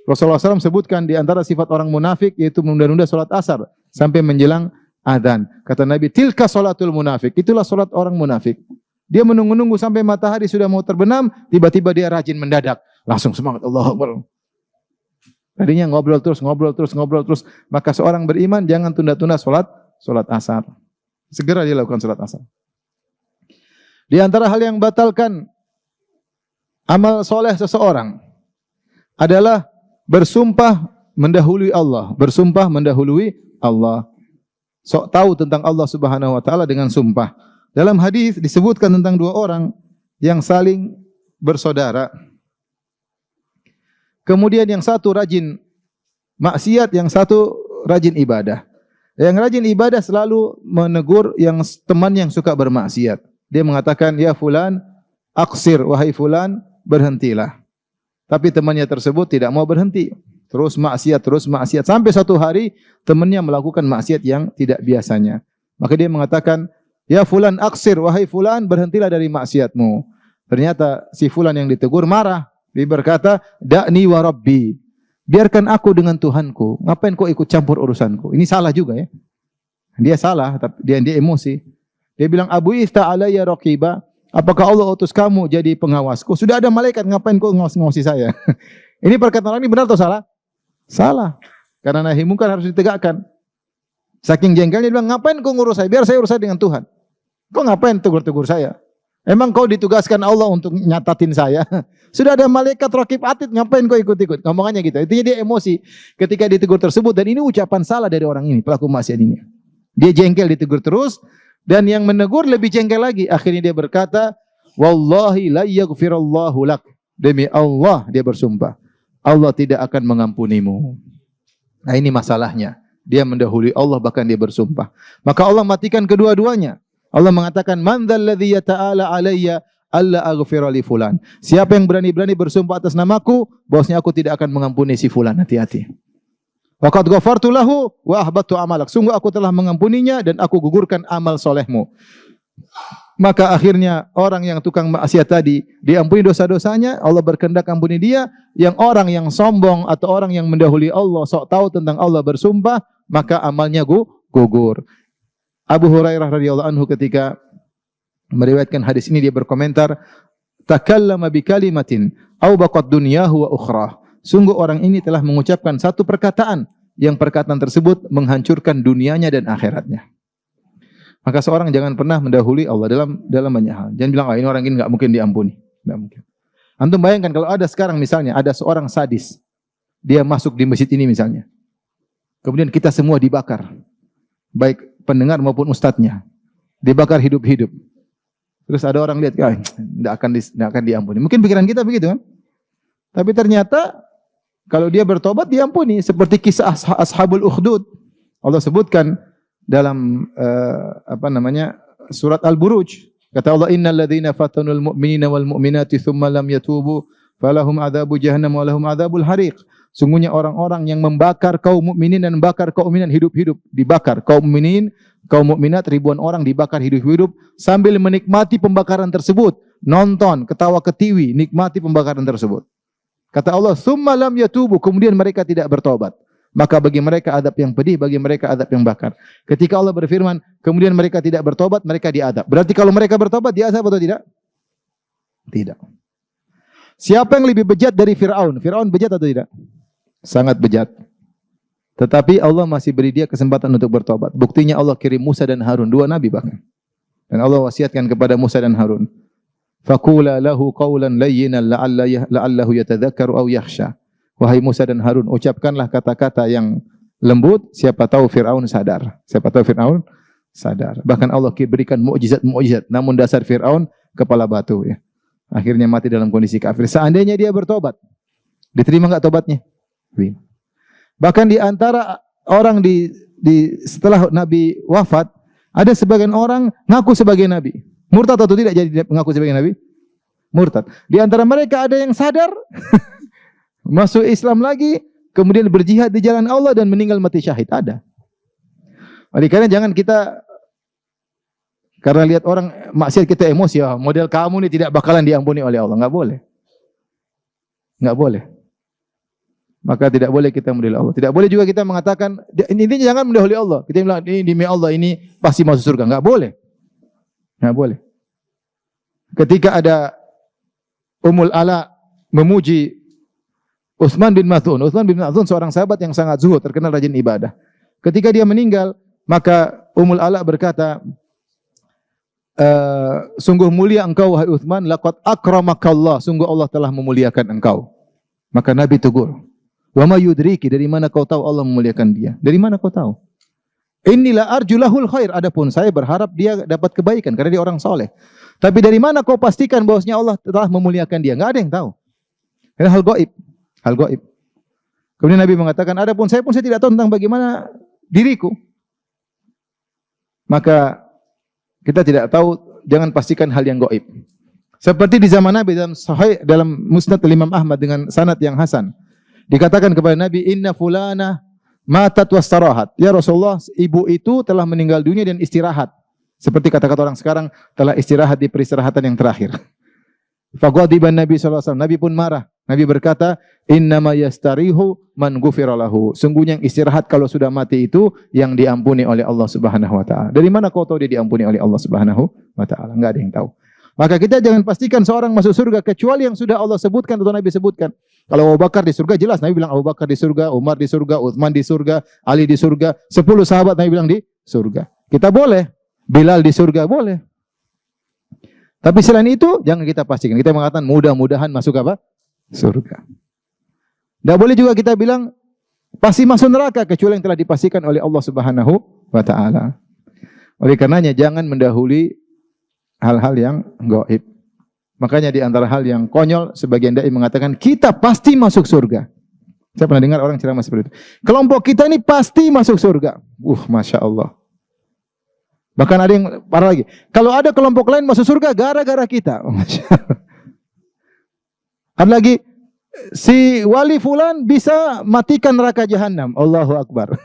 Rasulullah SAW sebutkan di antara sifat orang munafik yaitu menunda-nunda salat asar sampai menjelang adzan. Kata Nabi, tilka salatul munafik. Itulah salat orang munafik. Dia menunggu-nunggu sampai matahari sudah mau terbenam, tiba-tiba dia rajin mendadak. Langsung semangat, Allahu Akbar. Tadinya ngobrol terus. Maka seorang beriman jangan tunda-tunda salat asar. Segera dia lakukan salat asar. Di antara hal yang batalkan amal soleh seseorang adalah bersumpah mendahului Allah. Bersumpah mendahului Allah. Sok tahu tentang Allah Subhanahu wa taala dengan sumpah. Dalam hadis disebutkan tentang dua orang yang saling bersaudara. Kemudian yang satu rajin maksiat, yang satu rajin ibadah. Yang rajin ibadah selalu menegur yang teman yang suka bermaksiat. Dia mengatakan, "Ya fulan, aqsir, wahai fulan, berhentilah." Tapi temannya tersebut tidak mau berhenti. Terus maksiat. Sampai satu hari temannya melakukan maksiat yang tidak biasanya. Maka dia mengatakan, "Ya fulan aksir, wahai fulan, berhentilah dari maksiatmu." Ternyata si fulan yang ditegur marah. Dia berkata, "Da'ni wa rabbi." Biarkan aku dengan Tuhanku. Ngapain kau ikut campur urusanku? Ini salah juga ya. Dia salah, tapi dia emosi. Dia bilang, "Abu ista alayya raqiba." Apakah Allah utus kamu jadi pengawasku? Sudah ada malaikat, ngapain kau ngawasi saya? Ini perkataan orang ini benar atau salah? Salah. Karena nahi mungkar harus ditegakkan. Saking jengkelnya dia bilang, "Ngapain kau ngurus saya? Biar saya urus dengan Tuhan. Kau ngapain tegur-tegur saya? Emang kau ditugaskan Allah untuk nyatatin saya? Sudah ada malaikat raqib atid, ngapain kau ikut-ikut?" Ngomongannya gitu. Intinya dia emosi ketika ditegur tersebut, dan ini ucapan salah dari orang ini, pelaku maksiat ini. Dia jengkel, ditegur terus, dan yang menegur lebih jengkel lagi. Akhirnya dia berkata, "Wallahi la yaghfirallahu lak." Demi Allah dia bersumpah, Allah tidak akan mengampunimu. Nah ini masalahnya. Dia mendahului Allah, bahkan dia bersumpah. Maka Allah matikan kedua-duanya. Allah mengatakan, "Man dzalladzi yata'ala alayya alla aghfira li fulan." Siapa yang berani-berani bersumpah atas namaku, bahwasanya aku tidak akan mengampuni si fulan. Hati-hati. Wa qad ghafartu lahu wa ahbattu amalak. Sungguh aku telah mengampuninya dan aku gugurkan amal solehmu. Maka akhirnya orang yang tukang maksiat tadi diampuni dosa-dosanya, Allah berkehendak ampuni dia. Yang orang yang sombong atau orang yang mendahului Allah, sok tahu tentang Allah, bersumpah, maka amalnya gugur. Abu Hurairah radhiyallahu anhu ketika meriwayatkan hadis ini, dia berkomentar, "Takallama bi kalimatin aw baqat dunyahu wa ukhrah." Sungguh orang ini telah mengucapkan satu perkataan yang perkataan tersebut menghancurkan dunianya dan akhiratnya. Maka seorang jangan pernah mendahului Allah dalam banyak hal. Jangan bilang, "Ah, ini orang ini enggak mungkin diampuni." Enggak mungkin. Antum bayangkan kalau ada sekarang misalnya ada seorang sadis, dia masuk di masjid ini misalnya. Kemudian kita semua dibakar. Baik pendengar maupun ustadznya. Dibakar hidup-hidup. Terus ada orang lihat, tidak akan diampuni. Mungkin pikiran kita begitu kan? Tapi ternyata kalau dia bertobat diampuni. Seperti kisah Ashabul Ukhdud. Allah sebutkan dalam surat Al-Buruj. Kata Allah, innal ladzina fatanul mu'minina wal mu'minati thumma lam yatubu falahum adzabu jahannam wa lahum adzabul hariq. Sungguhnya orang-orang yang membakar kaum mukminin dan membakar kaum mukminin hidup-hidup, dibakar kaum mukminin, kaum mukminat ribuan orang dibakar hidup-hidup sambil menikmati pembakaran tersebut, nonton, ketawa ketiwi, nikmati pembakaran tersebut. Kata Allah, "Tsumma lam yatubu", kemudian mereka tidak bertobat. Maka bagi mereka adab yang pedih, bagi mereka adab yang bakar. Ketika Allah berfirman, kemudian mereka tidak bertobat, mereka diadab. Berarti kalau mereka bertobat, diadab atau tidak? Tidak. Siapa yang lebih bejat dari Fir'aun? Fir'aun bejat atau tidak? Sangat bejat. Tetapi Allah masih beri dia kesempatan untuk bertobat. Buktinya Allah kirim Musa dan Harun, 2 nabi bahkan. Dan Allah wasiatkan kepada Musa dan Harun, "Faqula lahu qawlan layyinan la'allahu yatadzakkaru aw yakhsha." Wahai Musa dan Harun, ucapkanlah kata-kata yang lembut, siapa tahu Fir'aun sadar. Siapa tahu Fir'aun sadar. Bahkan Allah berikan mukjizat-mukjizat, namun dasar Fir'aun kepala batu ya. Akhirnya mati dalam kondisi kafir. Seandainya dia bertobat, diterima enggak tobatnya? Terima. Bahkan di antara orang setelah Nabi wafat, ada sebagian orang ngaku sebagai nabi. Murtad atau tidak jadi mengaku sebagai nabi? Murtad. Di antara mereka ada yang sadar masuk Islam lagi, kemudian berjihad di jalan Allah dan meninggal mati syahid. Ada. Oleh karena jangan kita karena lihat orang maksiat kita emosi, model kamu ini tidak bakalan diampuni oleh Allah. Enggak boleh. Enggak boleh. Maka tidak boleh kita mendahului Allah. Tidak boleh juga kita mengatakan, ini jangan mendahului Allah. Kita bilang, ini demi Allah, ini pasti masuk surga. Enggak boleh. Enggak boleh. Ketika ada Ummul Ala memuji Utsman bin Maz'un. Utsman bin Maz'un seorang sahabat yang sangat zuhud, terkenal rajin ibadah. Ketika dia meninggal, maka Ummul Ala berkata, sungguh mulia engkau wahai Utsman, laqad akramakallah, sungguh Allah telah memuliakan engkau. Maka Nabi tegur, wa ma yudriki, dari mana kau tahu Allah memuliakan dia? Dari mana kau tahu? Inilah arjulahul khair, adapun saya berharap dia dapat kebaikan karena dia orang soleh. Tapi dari mana kau pastikan bahwasanya Allah telah memuliakan dia? Enggak ada yang tahu. Ini hal gaib. Hal gaib. Kemudian Nabi mengatakan, adapun saya tidak tahu tentang bagaimana diriku. Maka kita tidak tahu, jangan pastikan hal yang gaib. Seperti di zaman Nabi dalam Musnad Imam Ahmad dengan sanad yang hasan. Dikatakan kepada Nabi, inna fulana matat wastarahat. Ya Rasulullah, ibu itu telah meninggal dunia dan istirahat. Seperti kata-kata orang sekarang, telah istirahat di peristirahatan yang terakhir. Faghadiban Nabi SAW. Nabi pun marah. Nabi berkata, innama yastarihu man ghufira lahu. Sungguhnya yang istirahat kalau sudah mati itu yang diampuni oleh Allah Subhanahu wa taala. Dari mana kau tahu dia diampuni oleh Allah Subhanahu wa taala? Enggak ada yang tahu. Maka kita jangan pastikan seorang masuk surga kecuali yang sudah Allah sebutkan atau Nabi sebutkan. Kalau Abu Bakar di surga jelas, Nabi bilang Abu Bakar di surga, Umar di surga, Utsman di surga, Ali di surga, 10 sahabat Nabi bilang di surga. Kita boleh, Bilal di surga boleh. Tapi selain itu jangan kita pastikan. Kita mengatakan mudah-mudahan masuk apa? Surga. Tidak boleh juga kita bilang pasti masuk neraka kecuali yang telah dipastikan oleh Allah Subhanahu wa taala. Oleh karenanya jangan mendahului hal-hal yang gaib. Makanya di antara hal yang konyol sebagian dai mengatakan kita pasti masuk surga. Saya pernah dengar orang ceramah seperti itu. Kelompok kita ini pasti masuk surga. Masya Allah. Bahkan ada yang parah lagi. Kalau ada kelompok lain masuk surga gara-gara kita. Masya Allah. Ada lagi, si wali fulan bisa matikan neraka jahanam. Allahu Akbar.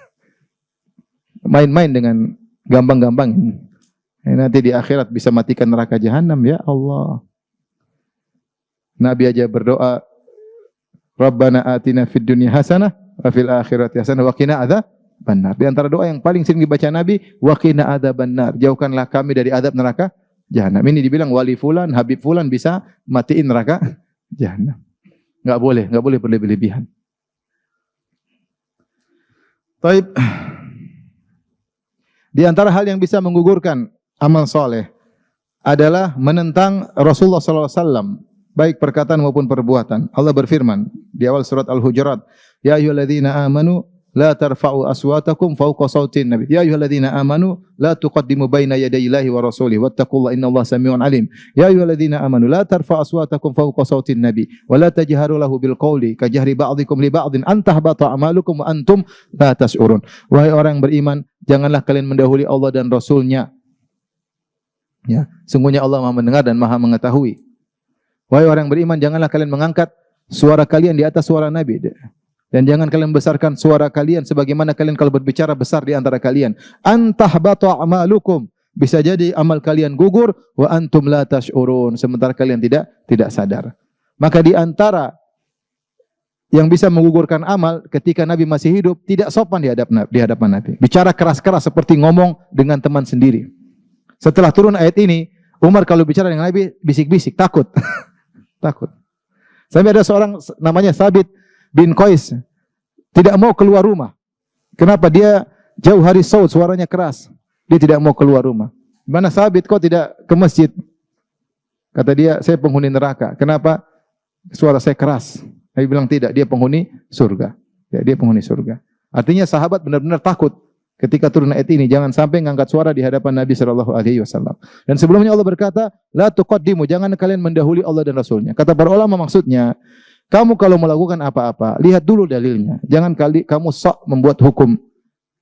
Main-main dengan gampang-gampang. Nanti di akhirat bisa matikan neraka jahanam, ya Allah. Nabi aja berdoa, Rabbana atina fid dunya hasanah wa fil akhirati hasanah wa qina adzabannar. Di antara doa yang paling sering dibaca Nabi, wa qina adzabannar. Jauhkanlah kami dari azab neraka jahanam. Ini dibilang wali fulan, Habib fulan bisa matiin neraka jahanam. Enggak boleh berlebih-lebihan. Taib. Di antara hal yang bisa menggugurkan amal soleh adalah menentang Rasulullah SAW, baik perkataan maupun perbuatan. Allah berfirman di awal surat Al-Hujurat, ya ayyuhalladzina amanu la tarfa'u aswatakum fawqa sautin nabi. Ya ayyuhalladzina amanu la tuqaddimu baina yadayillahi wa rasulihi wattaqullaha innallaha samii'un 'alim. Ya ayyuhalladzina amanu la tarfa'u aswatakum fawqa sautin nabi wa la tajharu lahu bil qawli kajahri ba'dikum li ba'din an tahbata a'malukum wa antum la tash'urun. Wahai orang beriman, janganlah kalian mendahului Allah dan Rasul-Nya. Ya, sungguhnya Allah Maha mendengar dan Maha mengetahui. Wahai orang beriman, janganlah kalian mengangkat suara kalian di atas suara Nabi. Dan jangan kalian besarkan suara kalian sebagaimana kalian kalau berbicara besar di antara kalian. Antahbata a'malukum. Bisa jadi amal kalian gugur wa antum la tash'urun, sementara kalian tidak sadar. Maka di antara yang bisa menggugurkan amal ketika Nabi masih hidup, tidak sopan di hadapan Nabi. Bicara keras-keras seperti ngomong dengan teman sendiri. Setelah turun ayat ini, Umar kalau bicara dengan Nabi bisik-bisik, takut. Takut. Sampai ada seorang namanya Thabit bin Qais tidak mau keluar rumah. Kenapa? Dia jauh hari saud, suaranya keras. Dia tidak mau keluar rumah. Mana Thabit kok tidak ke masjid? Kata dia, saya penghuni neraka. Kenapa? Suara saya keras. Nabi bilang tidak, dia penghuni surga. Ya, dia penghuni surga. Artinya sahabat benar-benar takut ketika turun ayat ini, jangan sampai ngangkat suara di hadapan Nabi sallallahu alaihi wasallam. Dan sebelumnya Allah berkata, la tuqaddimu, jangan kalian mendahului Allah dan Rasulnya. Kata para ulama maksudnya, kamu kalau melakukan apa-apa, lihat dulu dalilnya. Jangan kamu sok membuat hukum.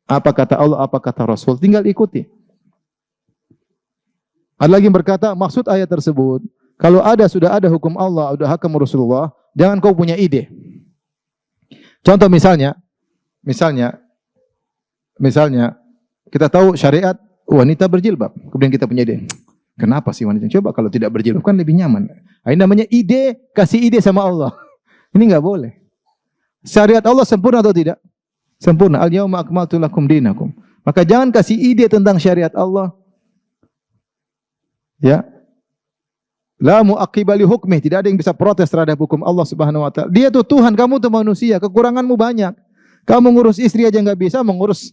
Apa kata Allah, apa kata Rasul, tinggal ikuti. Ada lagi yang berkata, maksud ayat tersebut, kalau sudah ada hukum Allah, sudah hakam Rasulullah, jangan kau punya ide. Contoh misalnya kita tahu syariat wanita berjilbab, kemudian kita punya ide. Kenapa sih wanita? Coba kalau tidak berjilbab kan lebih nyaman. Ini namanya ide, kasih ide sama Allah. Ini enggak boleh. Syariat Allah sempurna atau tidak? Sempurna. Al-yauma akmaltu lakum dinakum. Maka jangan kasih ide tentang syariat Allah. Ya. La mu'aqqiba li hukmih, tidak ada yang bisa protes terhadap hukum Allah Subhanahu wa taala. Dia itu Tuhan, kamu itu manusia, kekuranganmu banyak. Kamu ngurus istri aja enggak bisa, mengurus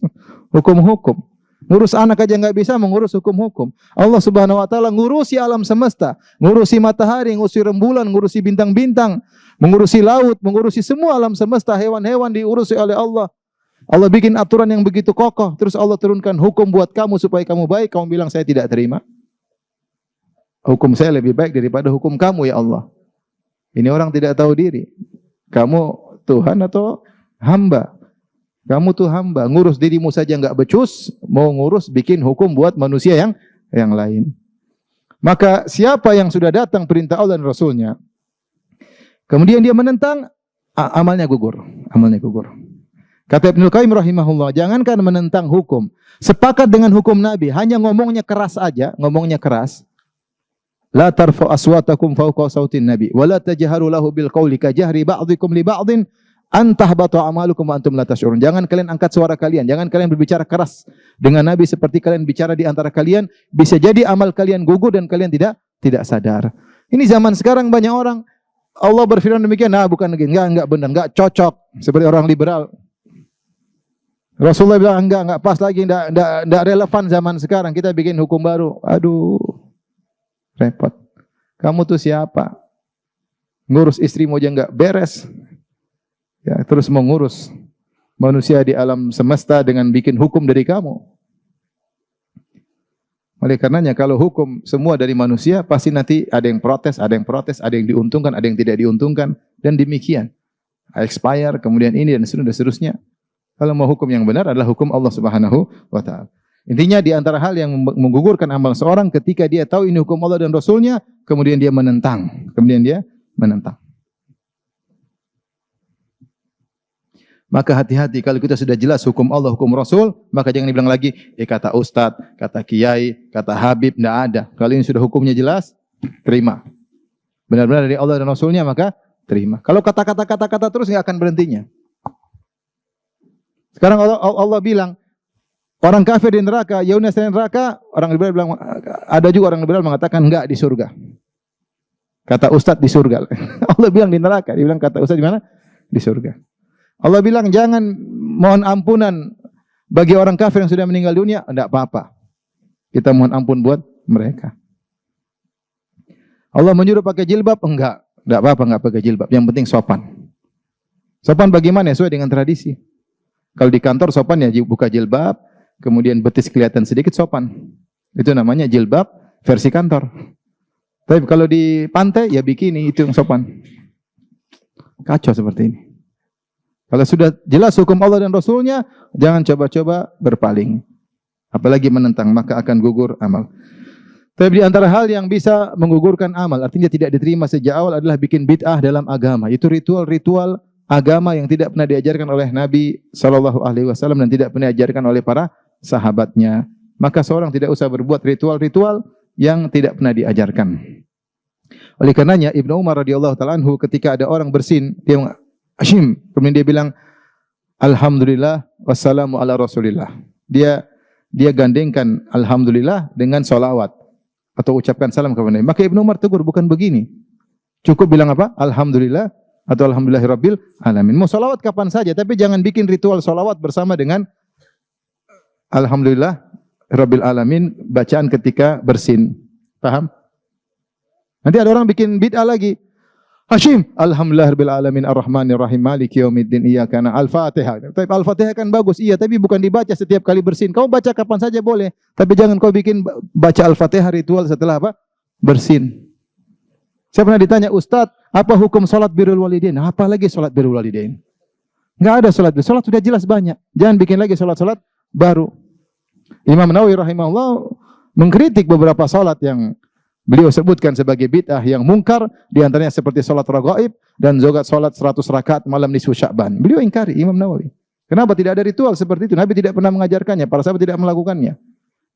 hukum-hukum. Ngurus anak aja enggak bisa, mengurus hukum-hukum. Allah Subhanahu wa taala ngurusi alam semesta, ngurusi matahari, ngurusi rembulan, ngurusi bintang-bintang, mengurusi laut, mengurusi semua alam semesta, hewan-hewan diurusi oleh Allah. Allah bikin aturan yang begitu kokoh, terus Allah turunkan hukum buat kamu supaya kamu baik, kamu bilang saya tidak terima. Hukum saya lebih baik daripada hukum kamu ya Allah. Ini orang tidak tahu diri. Kamu Tuhan atau hamba? Kamu tuh hamba, ngurus dirimu saja enggak becus, mau ngurus bikin hukum buat manusia yang lain. Maka siapa yang sudah datang perintah Allah dan Rasulnya, kemudian dia menentang, amalnya gugur. Amalnya gugur. Kata Ibnu Qayyim rahimahullah, jangankan menentang hukum, sepakat dengan hukum Nabi, hanya ngomongnya keras aja, ngomongnya keras. La tarfa aswatakum fawqa sautin nabi, wa la tajharu lahu bil qawli kajahri ba'dikum li ba'din an tahbata a'malukum wa antum la tash'urun. Jangan kalian angkat suara kalian, jangan kalian berbicara keras dengan Nabi seperti kalian bicara di antara kalian, bisa jadi amal kalian gugur dan kalian tidak sadar. Ini zaman sekarang banyak orang Allah berfirman demikian, nah bukan lagi, enggak benar, enggak cocok, seperti orang liberal. Rasulullah bilang enggak pas lagi, enggak relevan zaman sekarang, kita bikin hukum baru. Aduh, repot. Kamu tuh siapa? Ngurus istrimu aja enggak beres. Ya, terus mengurus manusia di alam semesta dengan bikin hukum dari kamu. Oleh karenanya kalau hukum semua dari manusia, pasti nanti ada yang protes, ada yang diuntungkan, ada yang tidak diuntungkan, dan demikian. Expire, kemudian ini dan seterusnya. Kalau mau hukum yang benar adalah hukum Allah Subhanahu wa taala. Intinya di antara hal yang menggugurkan amal seorang ketika dia tahu ini hukum Allah dan Rasulnya, kemudian dia menentang. Maka hati-hati kalau kita sudah jelas hukum Allah, hukum Rasul, maka jangan dibilang lagi, kata Ustadz, kata Kiai, kata Habib, tidak ada. Kalau ini sudah hukumnya jelas, terima. Benar-benar dari Allah dan Rasulnya, maka terima. Kalau kata-kata terus nggak akan berhentinya. Sekarang Allah bilang, orang kafir di neraka, yaumna di neraka, orang liberal bilang, ada juga orang liberal mengatakan enggak di surga. Kata Ustadz di surga. Allah bilang di neraka, dia bilang kata Ustadz di mana? Di surga. Allah bilang jangan mohon ampunan bagi orang kafir yang sudah meninggal dunia, enggak apa-apa. Kita mohon ampun buat mereka. Allah menyuruh pakai jilbab, enggak apa-apa enggak pakai jilbab. Yang penting sopan. Sopan bagaimana? Sesuai dengan tradisi. Kalau di kantor sopan ya buka jilbab, kemudian betis kelihatan sedikit sopan. Itu namanya jilbab versi kantor. Tapi kalau di pantai ya bikini, itu yang sopan. Kacau seperti ini. Kalau sudah jelas hukum Allah dan Rasulnya, jangan coba-coba berpaling. Apalagi menentang, maka akan gugur amal. Tapi di antara hal yang bisa menggugurkan amal, artinya tidak diterima sejak awal, adalah bikin bid'ah dalam agama. Itu ritual-ritual agama yang tidak pernah diajarkan oleh Nabi SAW dan tidak pernah diajarkan oleh para sahabatnya. Maka seorang tidak usah berbuat ritual-ritual yang tidak pernah diajarkan. Oleh karenanya Ibnu Umar radhiyallahu taala anhu ketika ada orang bersin, dia Hashim, kemudian dia bilang alhamdulillah wassalamu ala rasulillah. Dia gandengkan alhamdulillah dengan salawat atau ucapkan salam kepada Nabi. Maka Ibnu Umar tegur, bukan begini. Cukup bilang apa? Alhamdulillah atau alhamdulillahirabbil alamin. Mau salawat kapan saja, tapi jangan bikin ritual salawat bersama dengan alhamdulillah rabbil alamin bacaan ketika bersin. Paham? Nanti ada orang bikin bid'ah lagi. Hashim, alhamdulillah rabbil alamin arrahmanir rahim maliki yaumiddin iyyaka na'budu al-Fatihah. Tapi al-Fatihah kan bagus, iya, tapi bukan dibaca setiap kali bersin. Kau baca kapan saja boleh, tapi jangan kau bikin baca al-Fatihah ritual setelah apa? Bersin. Saya pernah ditanya, Ustaz, apa hukum salat birrul walidain? Apa lagi salat birrul walidain? Enggak ada salat. Salat sudah jelas banyak. Jangan bikin lagi salat-salat baru. Imam Nawawi rahimahullah mengkritik beberapa salat yang beliau sebutkan sebagai bid'ah yang mungkar, di antaranya seperti salat raghaib dan juga salat 100 rakaat malam nisfu Sya'ban. Beliau ingkari, Imam Nawawi. Kenapa tidak ada ritual seperti itu? Nabi tidak pernah mengajarkannya, para sahabat tidak melakukannya.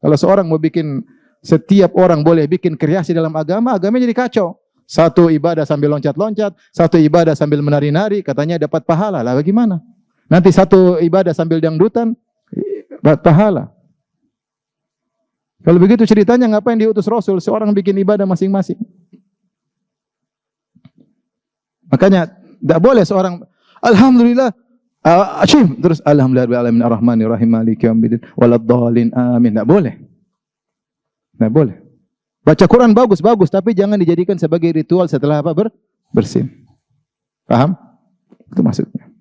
Kalau seorang mau bikin, setiap orang boleh bikin kreasi dalam agama, agamanya jadi kacau. Satu ibadah sambil loncat-loncat, satu ibadah sambil menari-nari, katanya dapat pahala. Lah bagaimana? Nanti satu ibadah sambil dangdutan, dapat pahala. Kalau begitu ceritanya ngapain diutus Rasul? Seorang bikin ibadah masing-masing. Makanya tidak boleh seorang alhamdulillah Hashim terus alhamdulillah rabbil alamin arrahmanir rahim maliki yaumiddin waladdallin amin. Tidak boleh. Tidak boleh. Baca Quran bagus-bagus, tapi jangan dijadikan sebagai ritual setelah apa? Bersin. Paham? Itu maksudnya.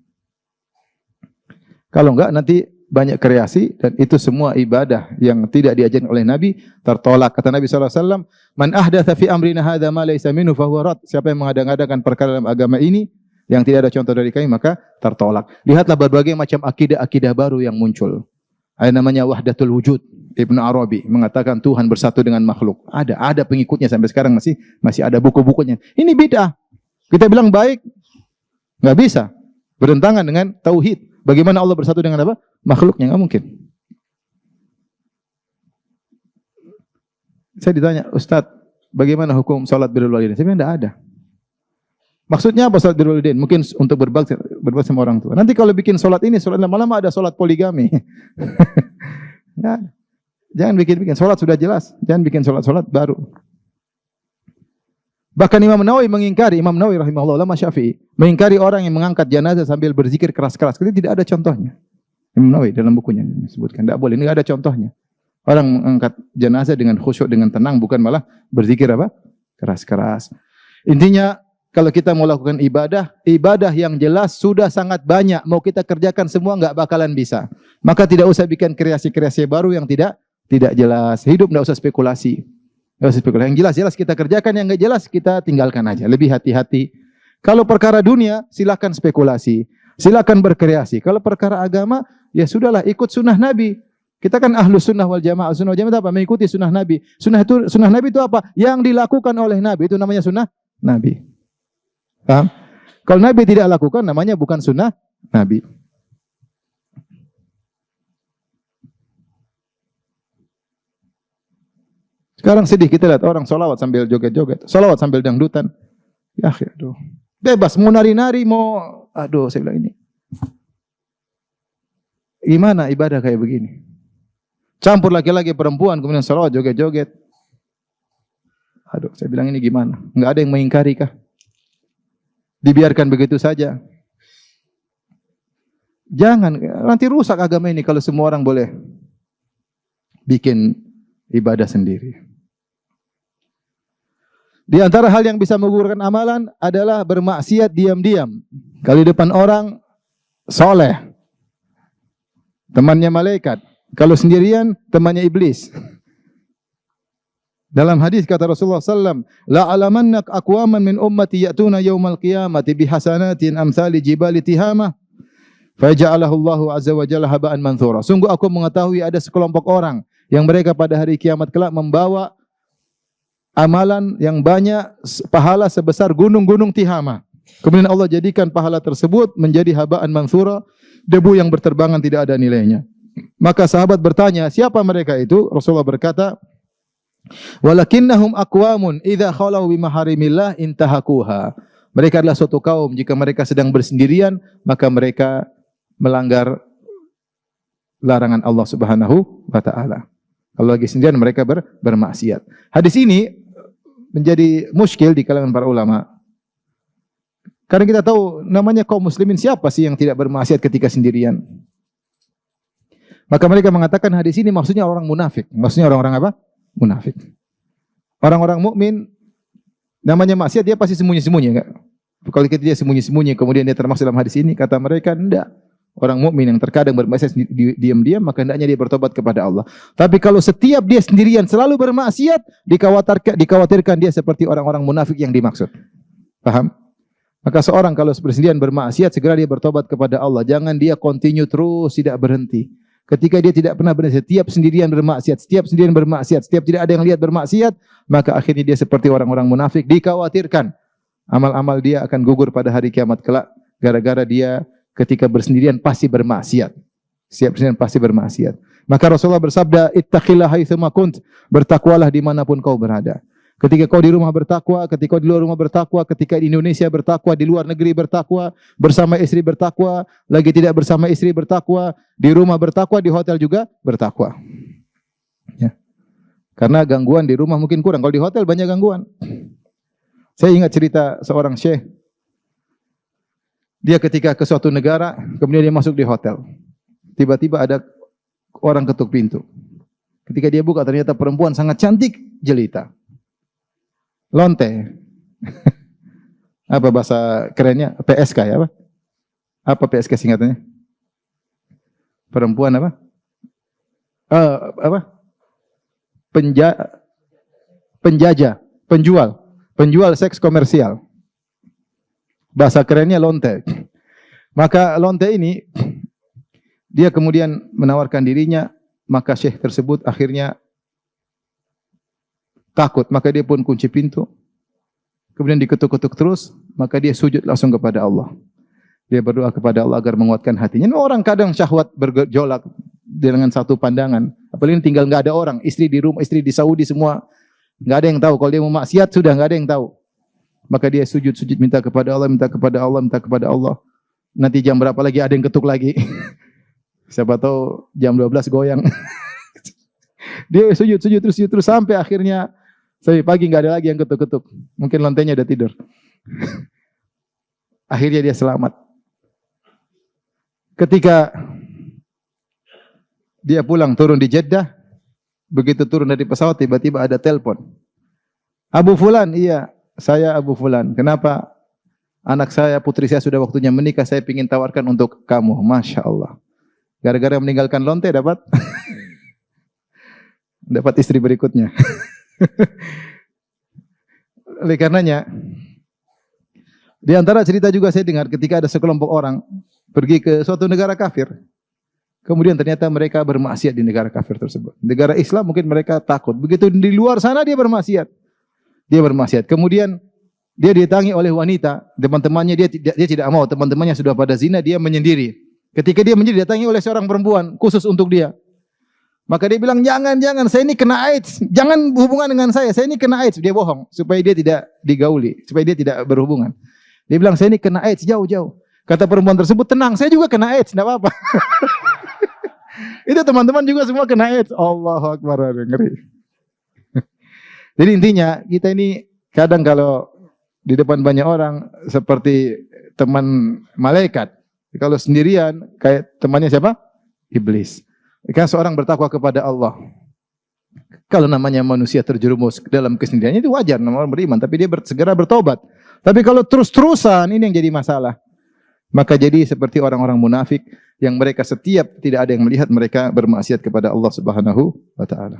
Kalau enggak nanti banyak kreasi dan itu semua ibadah yang tidak diajarkan oleh Nabi tertolak. Kata Nabi SAW, man ahdatha fi amrina hadza ma laysa minhu fahuwa rad. Siapa yang mengada-ngadakan perkara dalam agama ini yang tidak ada contoh dari kami, maka tertolak. Lihatlah berbagai macam akidah-akidah baru yang muncul. Ada namanya wahdatul wujud. Ibnu Arabi mengatakan Tuhan bersatu dengan makhluk. Ada pengikutnya sampai sekarang masih ada buku-bukunya. Ini bid'ah. Kita bilang baik, enggak bisa. Bertentangan dengan tauhid. Bagaimana Allah bersatu dengan apa? Makhluknya, enggak mungkin. Saya ditanya, Ustaz, bagaimana hukum salat birrul walidain? Saya bilang enggak ada. Maksudnya apa salat birrul walidain? Mungkin untuk berbakti sama orang tua. Nanti kalau bikin salat ini, salat lama-lama ada salat poligami. Enggak ada. Jangan bikin-bikin. Salat sudah jelas. Jangan bikin salat-salat baru. Bahkan Imam Nawawi mengingkari, Imam Nawawi rahimahullah ulama Syafi'i, mengingkari orang yang mengangkat jenazah sambil berzikir keras-keras. Itu tidak ada contohnya. Imam Nawawi dalam bukunya disebutkan tidak boleh. Ini tidak ada contohnya. Orang mengangkat jenazah dengan khusyuk, dengan tenang, bukan malah berzikir apa? Keras-keras. Intinya kalau kita mau lakukan ibadah yang jelas sudah sangat banyak. Mau kita kerjakan semua enggak bakalan bisa. Maka tidak usah bikin kreasi-kreasi baru yang tidak jelas. Hidup tidak usah spekulasi. Yang jelas-jelas kita kerjakan, yang enggak jelas kita tinggalkan aja. Lebih hati-hati. Kalau perkara dunia, silakan spekulasi. Silakan berkreasi. Kalau perkara agama, ya sudahlah ikut sunnah Nabi. Kita kan ahlus sunnah wal jamaah. Sunnah wal jamaah itu apa? Mengikuti sunnah Nabi. Sunnah Nabi itu apa? Yang dilakukan oleh Nabi. Itu namanya sunnah Nabi. Paham? Kalau Nabi tidak lakukan, namanya bukan sunnah Nabi. Sekarang sedih kita lihat orang solawat sambil joget-joget, solawat sambil dangdutan. Ya, aduh. Bebas, mau nari-nari, saya bilang ini. Gimana ibadah kayak begini? Campur laki-laki perempuan, kemudian solawat joget-joget. Aduh, saya bilang ini gimana? Enggak ada yang mengingkari kah? Dibiarkan begitu saja. Jangan, nanti rusak agama ini kalau semua orang boleh bikin ibadah sendiri. Di antara hal yang bisa menggugurkan amalan adalah bermaksiat diam-diam. Kalau di depan orang soleh, temannya malaikat. Kalau sendirian, temannya iblis. Dalam hadis kata Rasulullah sallam, la alamannak aqwaman min ummati ya'tuna yaumal qiyamati bihasanatin amsali jibali tihamah faja'alahu Allahu azza wa jalla haba'an manthura. Sungguh aku mengetahui ada sekelompok orang yang mereka pada hari kiamat kelak membawa amalan yang banyak, pahala sebesar gunung-gunung Tihama. Kemudian Allah jadikan pahala tersebut menjadi haba'an manthura, debu yang berterbangan tidak ada nilainya. Maka sahabat bertanya, siapa mereka itu? Rasulullah berkata, walakinnahum aqwamun idza khalau bi maharimillah intahakuha. Mereka adalah suatu kaum jika mereka sedang bersendirian maka mereka melanggar larangan Allah Subhanahu wa taala. Kalau lagi sendirian mereka bermaksiat. Hadis ini menjadi muskil di kalangan para ulama. Karena kita tahu namanya kaum muslimin siapa sih yang tidak bermaksiat ketika sendirian? Maka mereka mengatakan hadis ini maksudnya orang munafik. Maksudnya orang-orang apa? Munafik. Orang-orang mukmin namanya maksiat dia pasti sembunyi-sembunyi enggak? Kalau dia sembunyi-sembunyi kemudian dia termasuk dalam hadis ini kata mereka enggak. Orang mukmin yang terkadang bermaksiat diam-diam maka hendaknya dia bertobat kepada Allah. Tapi kalau setiap dia sendirian selalu bermaksiat dikhawatirkan dia seperti orang-orang munafik yang dimaksud. Paham? Maka seorang kalau bersendirian bermaksiat segera dia bertobat kepada Allah. Jangan dia continue terus tidak berhenti. Ketika dia tidak pernah berhenti, setiap sendirian bermaksiat, setiap tidak ada yang lihat bermaksiat, maka akhirnya dia seperti orang-orang munafik. Dikhawatirkan amal-amal dia akan gugur pada hari kiamat kelak gara-gara dia ketika bersendirian pasti bermaksiat. Setiap sendirian pasti bermaksiat. Maka Rasulullah bersabda, "Ittaqillaha haitsuma kunt." Bertakwalah dimanapun kau berada. Ketika kau di rumah bertakwa, ketika kau di luar rumah bertakwa, ketika di Indonesia bertakwa, di luar negeri bertakwa, bersama istri bertakwa, lagi tidak bersama istri bertakwa, di rumah bertakwa, di hotel juga bertakwa. Ya. Karena gangguan di rumah mungkin kurang, kalau di hotel banyak gangguan. Saya ingat cerita seorang syekh. Dia ketika ke suatu negara, kemudian dia masuk di hotel. Tiba-tiba ada orang ketuk pintu. Ketika dia buka ternyata perempuan sangat cantik, jelita. Lonte. Apa bahasa kerennya? PSK ya, apa? Apa PSK singkatannya? Perempuan apa? Apa? Penjajah, penjual seks komersial. Bahasa kerennya lonte. Maka lonte ini dia kemudian menawarkan dirinya, maka syekh tersebut akhirnya takut, maka dia pun kunci pintu. Kemudian diketuk-ketuk terus, maka dia sujud langsung kepada Allah. Dia berdoa kepada Allah agar menguatkan hatinya. Orang kadang syahwat bergejolak dengan satu pandangan. Apalagi tinggal enggak ada orang, istri di rumah, istri di Saudi semua enggak ada yang tahu. Kalau dia mau maksiat sudah enggak ada yang tahu. Maka dia sujud minta kepada Allah, minta kepada Allah, minta kepada Allah. Nanti jam berapa lagi ada yang ketuk lagi. Siapa tahu jam 12 goyang. Dia sujud terus sampai akhirnya sampai pagi enggak ada lagi yang ketuk-ketuk. Mungkin lantainya udah tidur. Akhirnya dia selamat. Ketika dia pulang turun di Jeddah, begitu turun dari pesawat tiba-tiba ada telepon. Abu Fulan, iya, saya Abu Fulan. Kenapa? Anak saya, putri saya sudah waktunya menikah, saya ingin tawarkan untuk kamu. Masya Allah. Gara-gara meninggalkan lonte dapat dapat istri berikutnya. Oleh karenanya, di antara cerita juga saya dengar ketika ada sekelompok orang pergi ke suatu negara kafir. Kemudian ternyata mereka bermaksiat di negara kafir tersebut. Negara Islam mungkin mereka takut. Begitu di luar sana dia bermaksiat. Dia bermaksiat. Kemudian dia didatangi oleh wanita. Teman-temannya dia tidak mau. Teman-temannya sudah pada zina, dia menyendiri. Ketika dia menyendiri didatangi oleh seorang perempuan khusus untuk dia. Maka dia bilang, jangan, saya ini kena AIDS. Jangan berhubungan dengan saya ini kena AIDS. Dia bohong, supaya dia tidak digauli. Supaya dia tidak berhubungan. Dia bilang, saya ini kena AIDS, jauh-jauh. Kata perempuan tersebut, tenang, saya juga kena AIDS, tidak apa-apa. Itu teman-teman juga semua kena AIDS. Allahu Akbar, ngeri. Jadi intinya, kita ini kadang kalau di depan banyak orang, seperti teman malaikat. Kalau sendirian, kayak temannya siapa? Iblis. Kan seorang bertakwa kepada Allah. Kalau namanya manusia terjerumus dalam kesendiriannya itu wajar, namanya orang beriman, tapi dia segera bertobat. Tapi kalau terus-terusan ini yang jadi masalah. Maka jadi seperti orang-orang munafik yang mereka setiap tidak ada yang melihat mereka bermaksiat kepada Allah Subhanahu wa taala.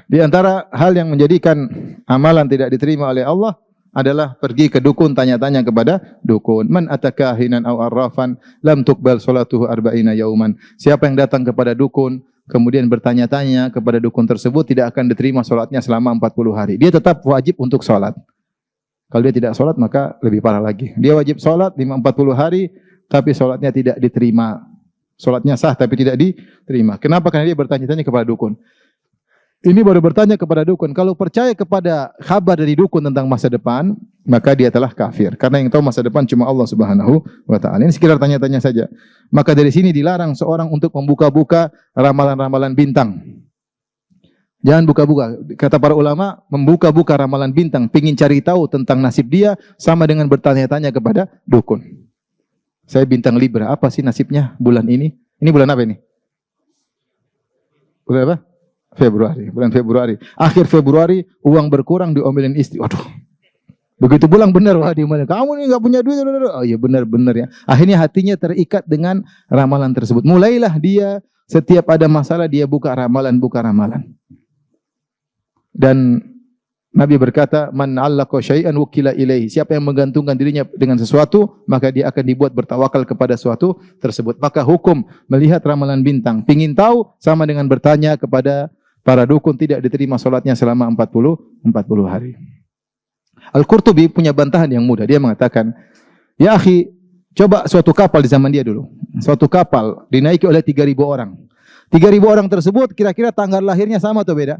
Di antara hal yang menjadikan amalan tidak diterima oleh Allah adalah pergi ke dukun, tanya-tanya kepada dukun. Man atakahinan aw arrafan lam tuqbal salatuhu arba'ina yauman. Siapa yang datang kepada dukun kemudian bertanya-tanya kepada dukun tersebut tidak akan diterima salatnya selama 40 hari. Dia tetap wajib untuk salat. Kalau dia tidak salat maka lebih parah lagi. Dia wajib salat 40 hari tapi salatnya tidak diterima. Salatnya sah tapi tidak diterima. Kenapa? Karena dia bertanya-tanya kepada dukun. Ini baru bertanya kepada dukun. Kalau percaya kepada kabar dari dukun tentang masa depan, maka dia telah kafir. Karena yang tahu masa depan cuma Allah Subhanahu wa taala. Ini sekedar tanya-tanya saja. Maka dari sini dilarang seorang untuk membuka-buka ramalan-ramalan bintang. Jangan buka-buka. Kata para ulama, membuka-buka ramalan bintang, pingin cari tahu tentang nasib dia sama dengan bertanya-tanya kepada dukun. Saya bintang Libra, apa sih nasibnya bulan ini? Ini bulan apa ini? Bulan apa? Bulan Februari. Akhir Februari uang berkurang diomelin istri. Waduh. Begitu pulang benar wah diomelin. Kamu ini enggak punya duit. Oh iya benar ya. Akhirnya hatinya terikat dengan ramalan tersebut. Mulailah dia setiap ada masalah dia buka ramalan. Dan Nabi berkata, "Man 'allaqa syai'an wukila ilaihi." Siapa yang menggantungkan dirinya dengan sesuatu, maka dia akan dibuat bertawakal kepada sesuatu tersebut. Maka hukum melihat ramalan bintang, pingin tahu sama dengan bertanya kepada para dukun, tidak diterima salatnya selama 40 hari. Al-Qurtubi punya bantahan yang mudah. Dia mengatakan, "Ya akhi, coba suatu kapal di zaman dia dulu. Suatu kapal dinaiki oleh 3.000 orang. 3.000 orang tersebut kira-kira tanggal lahirnya sama atau beda?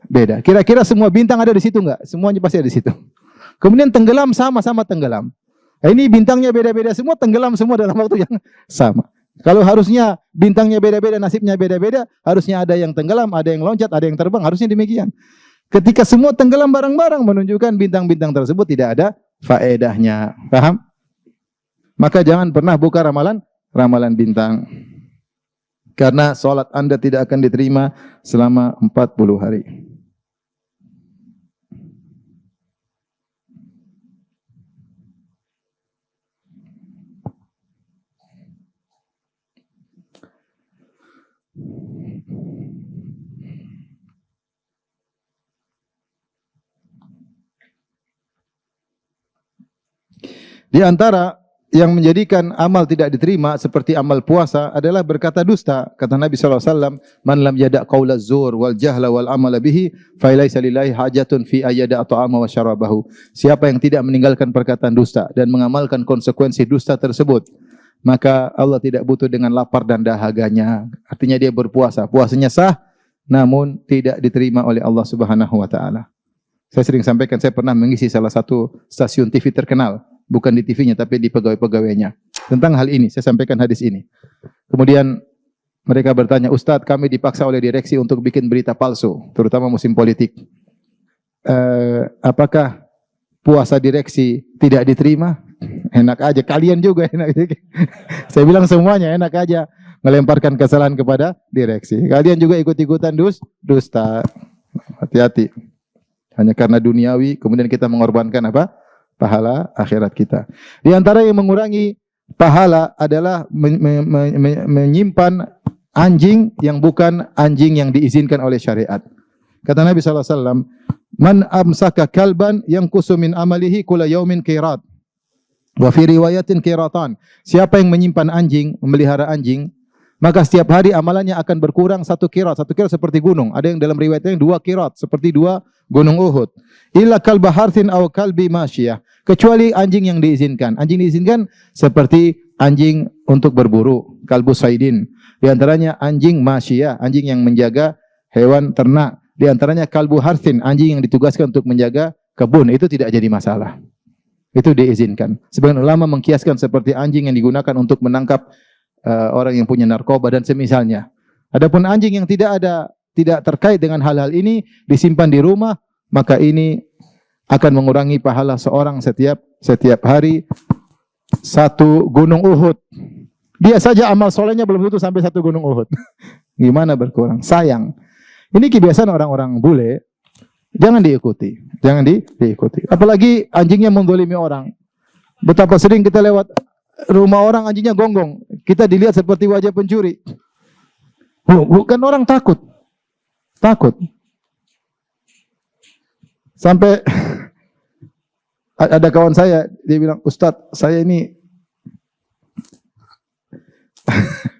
Beda. Kira-kira semua bintang ada di situ enggak? Semuanya pasti ada di situ. Kemudian tenggelam sama-sama tenggelam. Nah, ini bintangnya beda-beda semua, tenggelam semua dalam waktu yang sama. Kalau harusnya bintangnya beda-beda, nasibnya beda-beda, harusnya ada yang tenggelam, ada yang loncat, ada yang terbang, harusnya demikian. Ketika semua tenggelam bareng-bareng menunjukkan bintang-bintang tersebut tidak ada faedahnya. Paham? Maka jangan pernah buka ramalan bintang. Karena salat Anda tidak akan diterima selama 40 hari. Di antara yang menjadikan amal tidak diterima seperti amal puasa adalah berkata dusta. Kata Nabi SAW, "Man lam yada' qaula zur wal jahla wal amala bihi, fa laisa lillahi hajatun fi ayyada ta'ama wa syarabahu." Siapa yang tidak meninggalkan perkataan dusta dan mengamalkan konsekuensi dusta tersebut, maka Allah tidak butuh dengan lapar dan dahaganya. Artinya dia berpuasa, puasanya sah namun tidak diterima oleh Allah Subhanahu wa taala. Saya sering sampaikan, saya pernah mengisi salah satu stasiun TV terkenal, bukan di TV-nya tapi di pegawai-pegawainya. Tentang hal ini, saya sampaikan hadis ini. Kemudian mereka bertanya, "Ustadz, kami dipaksa oleh direksi untuk bikin berita palsu, terutama musim politik. Apakah puasa direksi tidak diterima?" Enak aja, kalian juga enak. Saya bilang semuanya enak aja melemparkan kesalahan kepada direksi. Kalian juga ikut-ikutan dusta. Hati-hati. Hanya karena duniawi, kemudian kita mengorbankan apa? Pahala akhirat kita. Di antara yang mengurangi pahala adalah menyimpan anjing yang bukan anjing yang diizinkan oleh syariat. Kata Nabi SAW, "Man amsaka kalban yang kusumin amalihi kula yaumin qirat." Wa fi riwayatin qiratan. Siapa yang menyimpan anjing, memelihara anjing, maka setiap hari amalannya akan berkurang 1 qirat. 1 qirat seperti gunung. Ada yang dalam riwayatnya 2 qirat, seperti 2 gunung Uhud. Illa kalba harthin aw kalbi masyiyah. Kecuali anjing yang diizinkan. Anjing diizinkan seperti anjing untuk berburu, kalbu saidin. Di antaranya anjing masyiyah, anjing yang menjaga hewan ternak. Di antaranya kalbu harthin, anjing yang ditugaskan untuk menjaga kebun. Itu tidak jadi masalah. Itu diizinkan. Sebagian ulama mengkiaskan seperti anjing yang digunakan untuk menangkap orang yang punya narkoba dan semisalnya. Adapun anjing yang tidak terkait dengan hal-hal ini disimpan di rumah, maka ini akan mengurangi pahala seorang setiap hari 1 gunung Uhud. Dia saja amal solehnya belum tentu sampai 1 gunung Uhud. Gimana berkurang? Sayang. Ini kebiasaan orang-orang bule, jangan diikuti. Jangan diikuti. Apalagi anjingnya mendolimi orang. Betapa sering kita lewat rumah orang, anjingnya gonggong. Kita dilihat seperti wajah pencuri. Bukan, orang takut. Takut. Sampai ada kawan saya, dia bilang, Ustadz, saya ini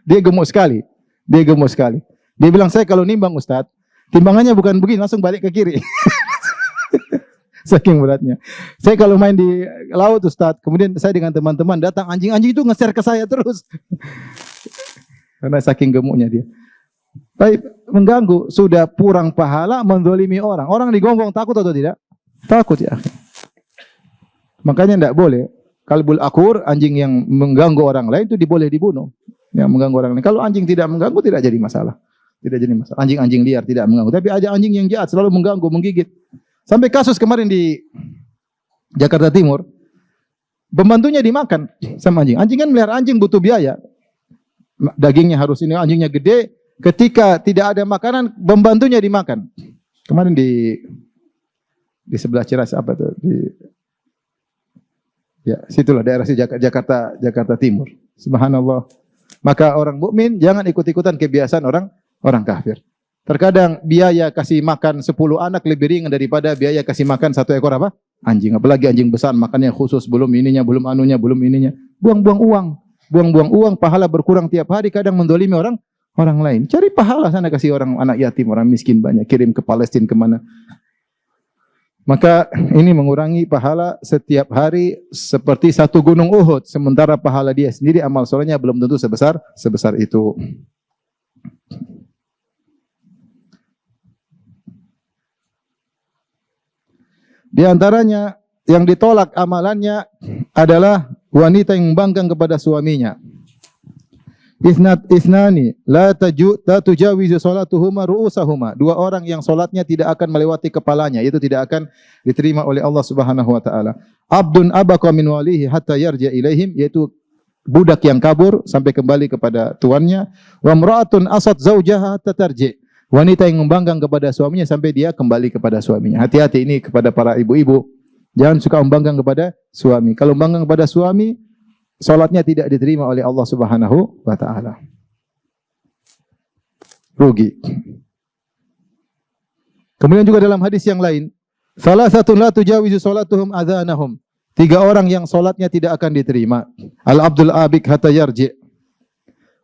dia gemuk sekali. Dia gemuk sekali. Dia bilang, saya kalau nimbang Ustadz, timbangannya bukan begini, langsung balik ke kiri. Saking beratnya. Saya kalau main di laut Ustadz, kemudian saya dengan teman-teman datang, anjing-anjing itu nge-share ke saya terus. Karena saking gemuknya dia. Baik, mengganggu, sudah kurang pahala, menzalimi orang. Orang digonggong takut atau tidak? Takut ya. Makanya tidak boleh. Kalbul akur, anjing yang mengganggu orang lain itu boleh dibunuh. Yang mengganggu orang lain. Kalau anjing tidak mengganggu tidak jadi masalah. Tidak jadi masalah. Anjing-anjing liar tidak mengganggu. Tapi ada anjing yang jahat, selalu mengganggu, menggigit. Sampai kasus kemarin di Jakarta Timur, pembantunya dimakan sama anjing. Anjing kan melihara anjing butuh biaya. Dagingnya harus ini, anjingnya gede. Ketika tidak ada makanan, pembantunya dimakan. Kemarin di sebelah Ciras apa tuh? Ya, situlah daerah Jakarta Timur. Subhanallah. Maka orang mukmin jangan ikut-ikutan kebiasaan orang kafir. Terkadang biaya kasih makan 10 anak lebih ringan daripada biaya kasih makan 1 ekor apa? Anjing. Apalagi anjing besar makannya khusus, belum ininya, belum anunya, belum ininya. Buang-buang uang. Buang-buang uang, pahala berkurang tiap hari, kadang mendolimi orang lain. Cari pahala sana, kasih orang anak yatim, orang miskin banyak, kirim ke Palestina kemana. Maka ini mengurangi pahala setiap hari seperti 1 gunung Uhud. Sementara pahala dia sendiri amal solehnya belum tentu sebesar itu. Di antaranya yang ditolak amalannya adalah wanita yang membangkang kepada suaminya. Isnani la tujawizu salatuhuma ru'usahuma. 2 orang yang salatnya tidak akan melewati kepalanya, itu tidak akan diterima oleh Allah Subhanahu wa taala. Abdun abaqa min walihi hatta yarja ilaihim, yaitu budak yang kabur sampai kembali kepada tuannya. Wa imra'atun asat zaujaha hatta tarji. Wanita yang membangkang kepada suaminya sampai dia kembali kepada suaminya. Hati-hati ini kepada para ibu-ibu. Jangan suka membangkang kepada suami. Kalau membangkang kepada suami, salatnya tidak diterima oleh Allah Subhanahu wa taala. Rugi. Kemudian juga dalam hadis yang lain, salasatun la tujawizu salatuhum adzanahum. 3 orang yang salatnya tidak akan diterima. Al-abdul abik hatta yarji.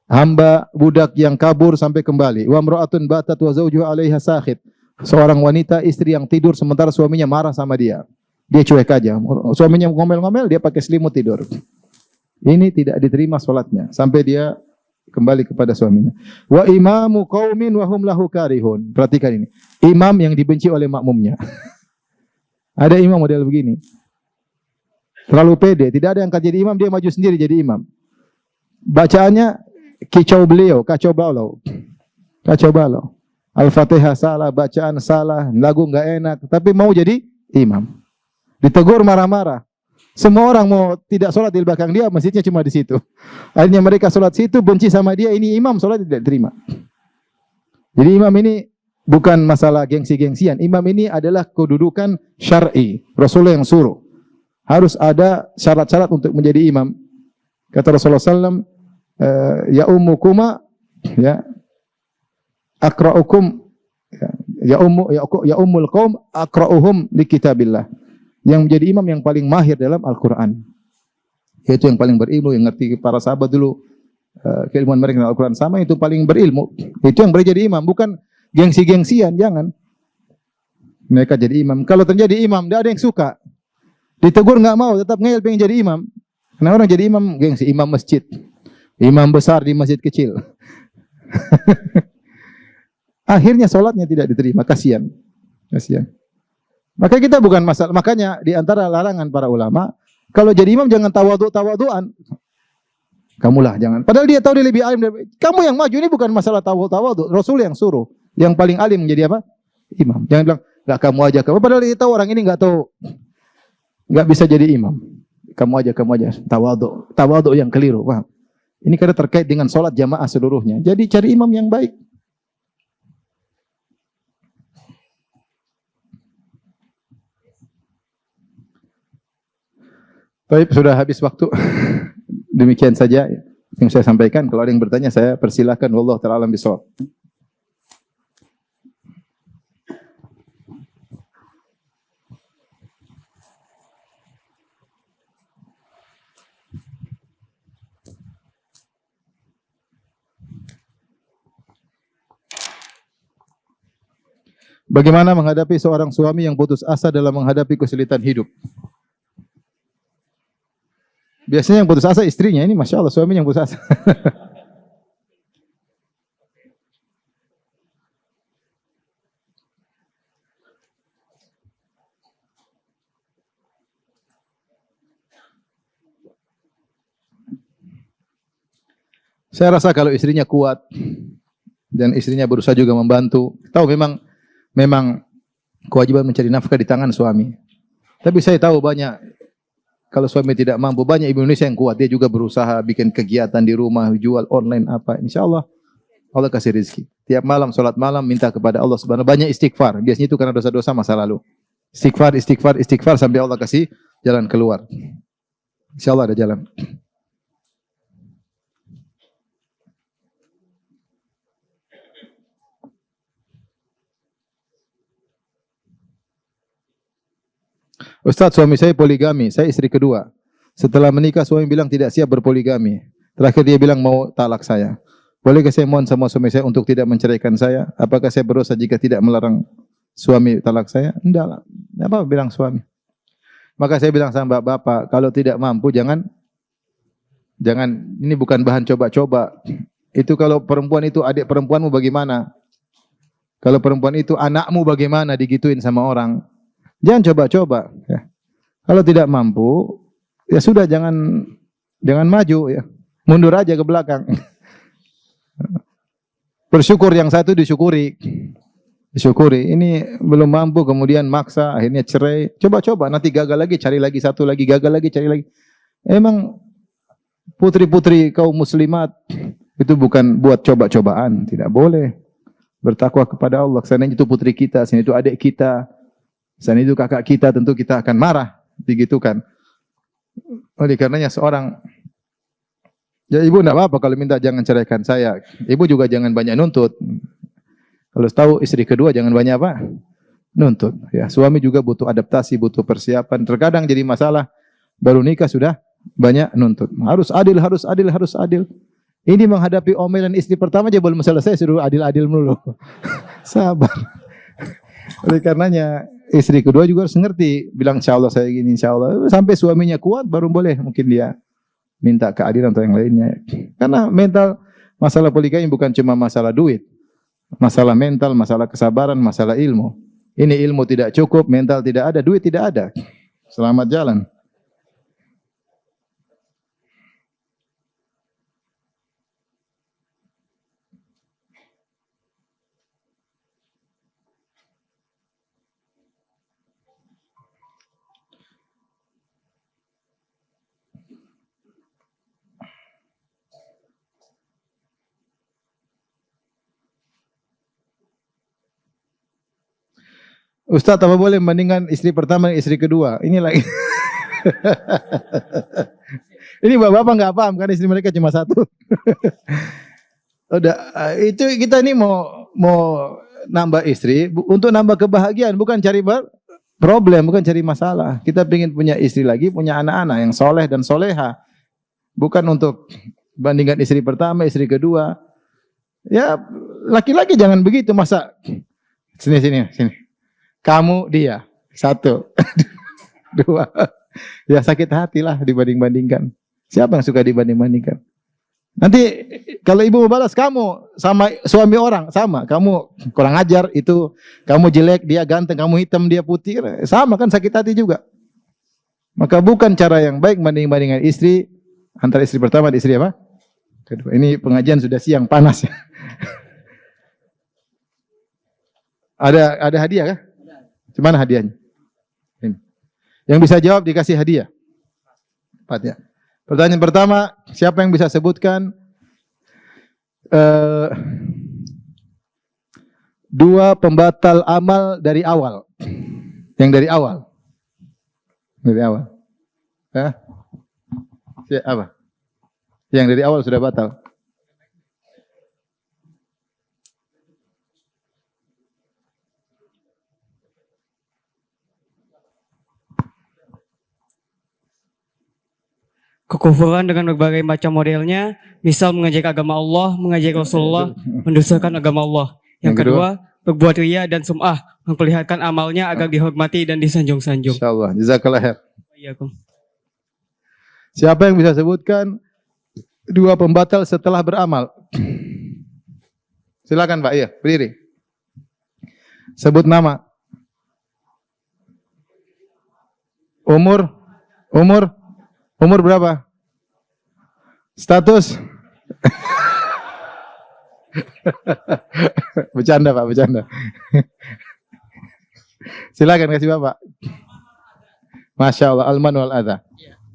Hamba budak yang kabur sampai kembali. Wa imra'atun batat wa zawjuha 'alaiha sakhit. Seorang wanita istri yang tidur sementara suaminya marah sama dia. Dia cuek aja. Suaminya ngomel-ngomel, dia pakai selimut tidur. Ini tidak diterima salatnya sampai dia kembali kepada suaminya. Wa imamu qaumin wa hum lahu karihun. Perhatikan ini. Imam yang dibenci oleh makmumnya. Ada imam model begini. Terlalu pede, tidak ada yang akan jadi imam, dia maju sendiri jadi imam. Bacaannya kicau beliau, kacau balau. Kacau balau. Al-Fatihah salah, bacaan salah, lagu enggak enak, tapi mau jadi imam. Ditegur marah-marah. Semua orang mau tidak sholat di belakang dia, masjidnya cuma di situ. Akhirnya mereka sholat situ, benci sama dia, ini imam sholat tidak terima. Jadi imam ini bukan masalah gengsi-gengsian. Imam ini adalah kedudukan syar'i. Rasulullah yang suruh. Harus ada syarat-syarat untuk menjadi imam. Kata Rasulullah SAW, ya ummukuma, ya akra'ukum, ya ummul qaum akra'uhum li kitabillah. Yang menjadi imam yang paling mahir dalam Al-Quran. Yaitu yang paling berilmu, yang ngerti para sahabat dulu. Keilmuan mereka dalam Al-Quran sama, itu paling berilmu. Itu yang boleh jadi imam, bukan gengsi-gengsian, jangan. Mereka jadi imam. Kalau terjadi imam, tidak ada yang suka. Ditegur nggak mau, tetap ngeyel pengen jadi imam. Karena orang jadi imam, gengsi, imam masjid. Imam besar di masjid kecil. Akhirnya sholatnya tidak diterima, kasihan. Kasihan. Maka kita bukan masalah. Makanya di antara larangan para ulama, kalau jadi imam jangan tawadhu-tawadhuan. Kamulah jangan. Padahal dia tahu dia lebih alim dari kamu yang maju, ini bukan masalah tawadhu. Rasul yang suruh. Yang paling alim menjadi apa? Imam. Jangan bilang, enggak kamu aja. Padahal dia tahu orang ini enggak tahu. Enggak bisa jadi imam. Kamu aja. Tawadhu. Tawadhu yang keliru. Paham? Ini karena terkait dengan sholat jamaah seluruhnya. Jadi cari imam yang baik. Baik, sudah habis waktu. Demikian saja yang saya sampaikan. Kalau ada yang bertanya, saya persilahkan. Wallahu ta'ala alam bishawab. Bagaimana menghadapi seorang suami yang putus asa dalam menghadapi kesulitan hidup? Biasanya yang putus asa istrinya, ini Masya Allah suaminya yang putus asa. Saya rasa kalau istrinya kuat dan istrinya berusaha juga membantu, tahu memang kewajiban mencari nafkah di tangan suami. Tapi saya tahu banyak kalau suami tidak mampu, banyak ibu Indonesia yang kuat, dia juga berusaha bikin kegiatan di rumah, jual online apa. Insya Allah Allah kasih rezeki. Tiap malam salat malam minta kepada Allah Subhanahu banyak istighfar. Biasanya itu karena dosa-dosa masa lalu. Istighfar, istighfar, istighfar sampai Allah kasih jalan keluar. Insya Allah ada jalan. Ustaz, suami saya poligami, saya istri kedua. Setelah menikah suami bilang tidak siap berpoligami. Terakhir dia bilang mau talak saya. Bolehkah saya mohon sama suami saya untuk tidak menceraikan saya? Apakah saya berdosa jika tidak melarang suami talak saya? Enggak lah. Apa bilang suami? Maka saya bilang sama bapak, kalau tidak mampu jangan ini bukan bahan coba-coba. Itu kalau perempuan itu adik perempuanmu bagaimana? Kalau perempuan itu anakmu bagaimana digituin sama orang? Jangan coba-coba. Ya. Kalau tidak mampu, ya sudah jangan maju. Ya. Mundur aja ke belakang. Bersyukur yang satu disyukuri. Disyukuri. Ini belum mampu, kemudian maksa, akhirnya cerai. Coba-coba, nanti gagal lagi, cari lagi satu lagi, gagal lagi, cari lagi. Emang putri-putri kaum muslimat itu bukan buat coba-cobaan. Tidak boleh. Bertakwa kepada Allah. Sana itu putri kita, sini itu adik kita. Selain itu kakak kita, tentu kita akan marah, digitukan. Oleh karenanya seorang, ya ibu enggak apa-apa kalau minta jangan ceraikan saya. Ibu juga jangan banyak nuntut. Kalau tahu istri kedua jangan banyak apa? Nuntut. Ya, suami juga butuh adaptasi, butuh persiapan. Terkadang jadi masalah, baru nikah sudah banyak nuntut. Harus adil, harus adil, harus adil. Ini menghadapi omelan istri pertama aja belum selesai, suruh adil-adil dulu. Sabar. Oleh karenanya istri kedua juga harus ngerti, bilang insya Allah saya gini, insya Allah. Sampai suaminya kuat baru boleh mungkin dia minta keadilan atau yang lainnya. Karena mental, masalah poligami bukan cuma masalah duit. Masalah mental, masalah kesabaran, masalah ilmu. Ini ilmu tidak cukup, mental tidak ada, duit tidak ada. Selamat jalan. Ustaz, apa boleh membandingkan istri pertama dan istri kedua? Ini lagi. Ini bapak-bapak nggak paham kan istri mereka cuma satu. Udah, itu kita ini mau nambah istri untuk nambah kebahagiaan, bukan cari problem, bukan cari masalah. Kita ingin punya istri lagi, punya anak-anak yang soleh dan soleha. Bukan untuk bandingkan istri pertama, istri kedua. Ya, laki-laki jangan begitu, masa sini. Kamu, dia. Satu. Dua. Ya sakit hatilah dibanding-bandingkan. Siapa yang suka dibanding-bandingkan? Nanti kalau ibu mau balas, kamu sama suami orang, sama. Kamu kurang ajar, itu kamu jelek, dia ganteng, kamu hitam, dia putih. Sama kan, sakit hati juga. Maka bukan cara yang baik banding-bandingkan istri, antara istri pertama dan istri apa? Kedua. Ini pengajian sudah siang, panas. Ada hadiah kah? Mana hadiahnya? Ini. Yang bisa jawab dikasih hadiah. 4 ya. Pertanyaan pertama, siapa yang bisa sebutkan 2 pembatal amal dari awal? Yang dari awal. Dari awal. Ya. Apa? Yang dari awal sudah batal. Kekufuran dengan berbagai macam modelnya, misal mengajak agama Allah, mengajak Rasulullah, mendustakan agama Allah. Yang kedua, berbuat riya dan sum'ah, memperlihatkan amalnya agar dihormati dan disanjung-sanjung. Insyaallah. Jazakallah khair. Waalaikumsalam. Siapa yang bisa sebutkan dua pembatal setelah beramal? Silakan Pak, iya, berdiri. Sebut nama. Umur berapa? Status? Bercanda Pak, bercanda. Silakan kasih Bapak. Masya Allah, alman wal adha.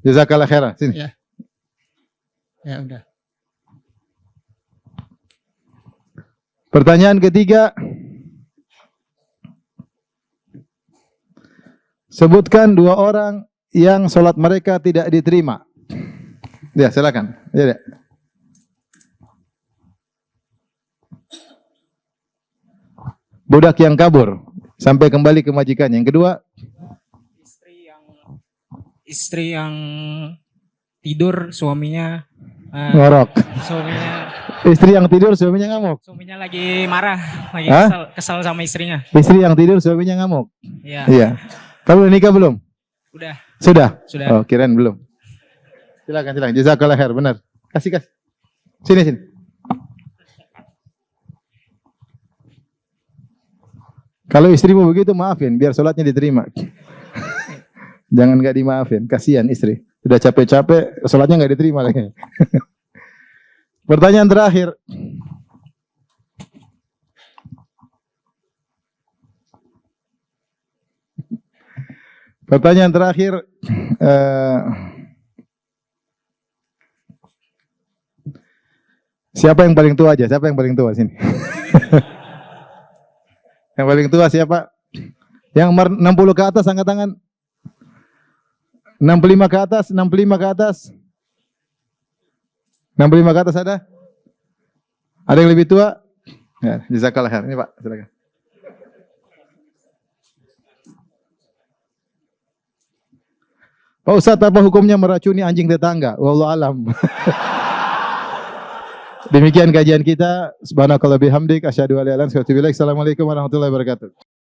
Jazakallah khairan. Sini. Ya. Ya udah. Pertanyaan ketiga. Sebutkan dua orang yang sholat mereka tidak diterima. Ya, silakan. Ya, ya. Budak yang kabur sampai kembali ke majikannya. Yang kedua, Istri yang tidur suaminya ngorok. suaminya Istri yang tidur suaminya ngamuk. suaminya lagi marah, lagi Hah? kesal sama istrinya. Istri yang tidur suaminya ngamuk. Iya. Iya. Kamu udah nikah belum? Udah. Sudah. Sudah. Oh, kirain belum. Silakan. Jazakallah khair, benar. Kasih. Sini. Kalau istrimu begitu maafin, biar sholatnya diterima. Jangan nggak dimaafin, kasihan istri. Sudah capek-capek, sholatnya nggak diterima lagi. Pertanyaan terakhir. Pertanyaan terakhir. Siapa yang paling tua aja? Siapa yang paling tua sini? Yang paling tua siapa? Yang 60 ke atas angkat tangan. 65 ke atas, 65 ke atas. 65 ke atas ada? Ada yang lebih tua? Ya, jazakallah khair. Ini Pak, silakan. Pak Ustadz, apa hukumnya meracuni anjing tetangga? Wallahu alam. Demikian kajian kita. Subhanakallah bihamdik asyhadu an la ilaha illa anta astaghfiruka wa atubu ilaik. Assalamualaikum warahmatullahi wabarakatuh.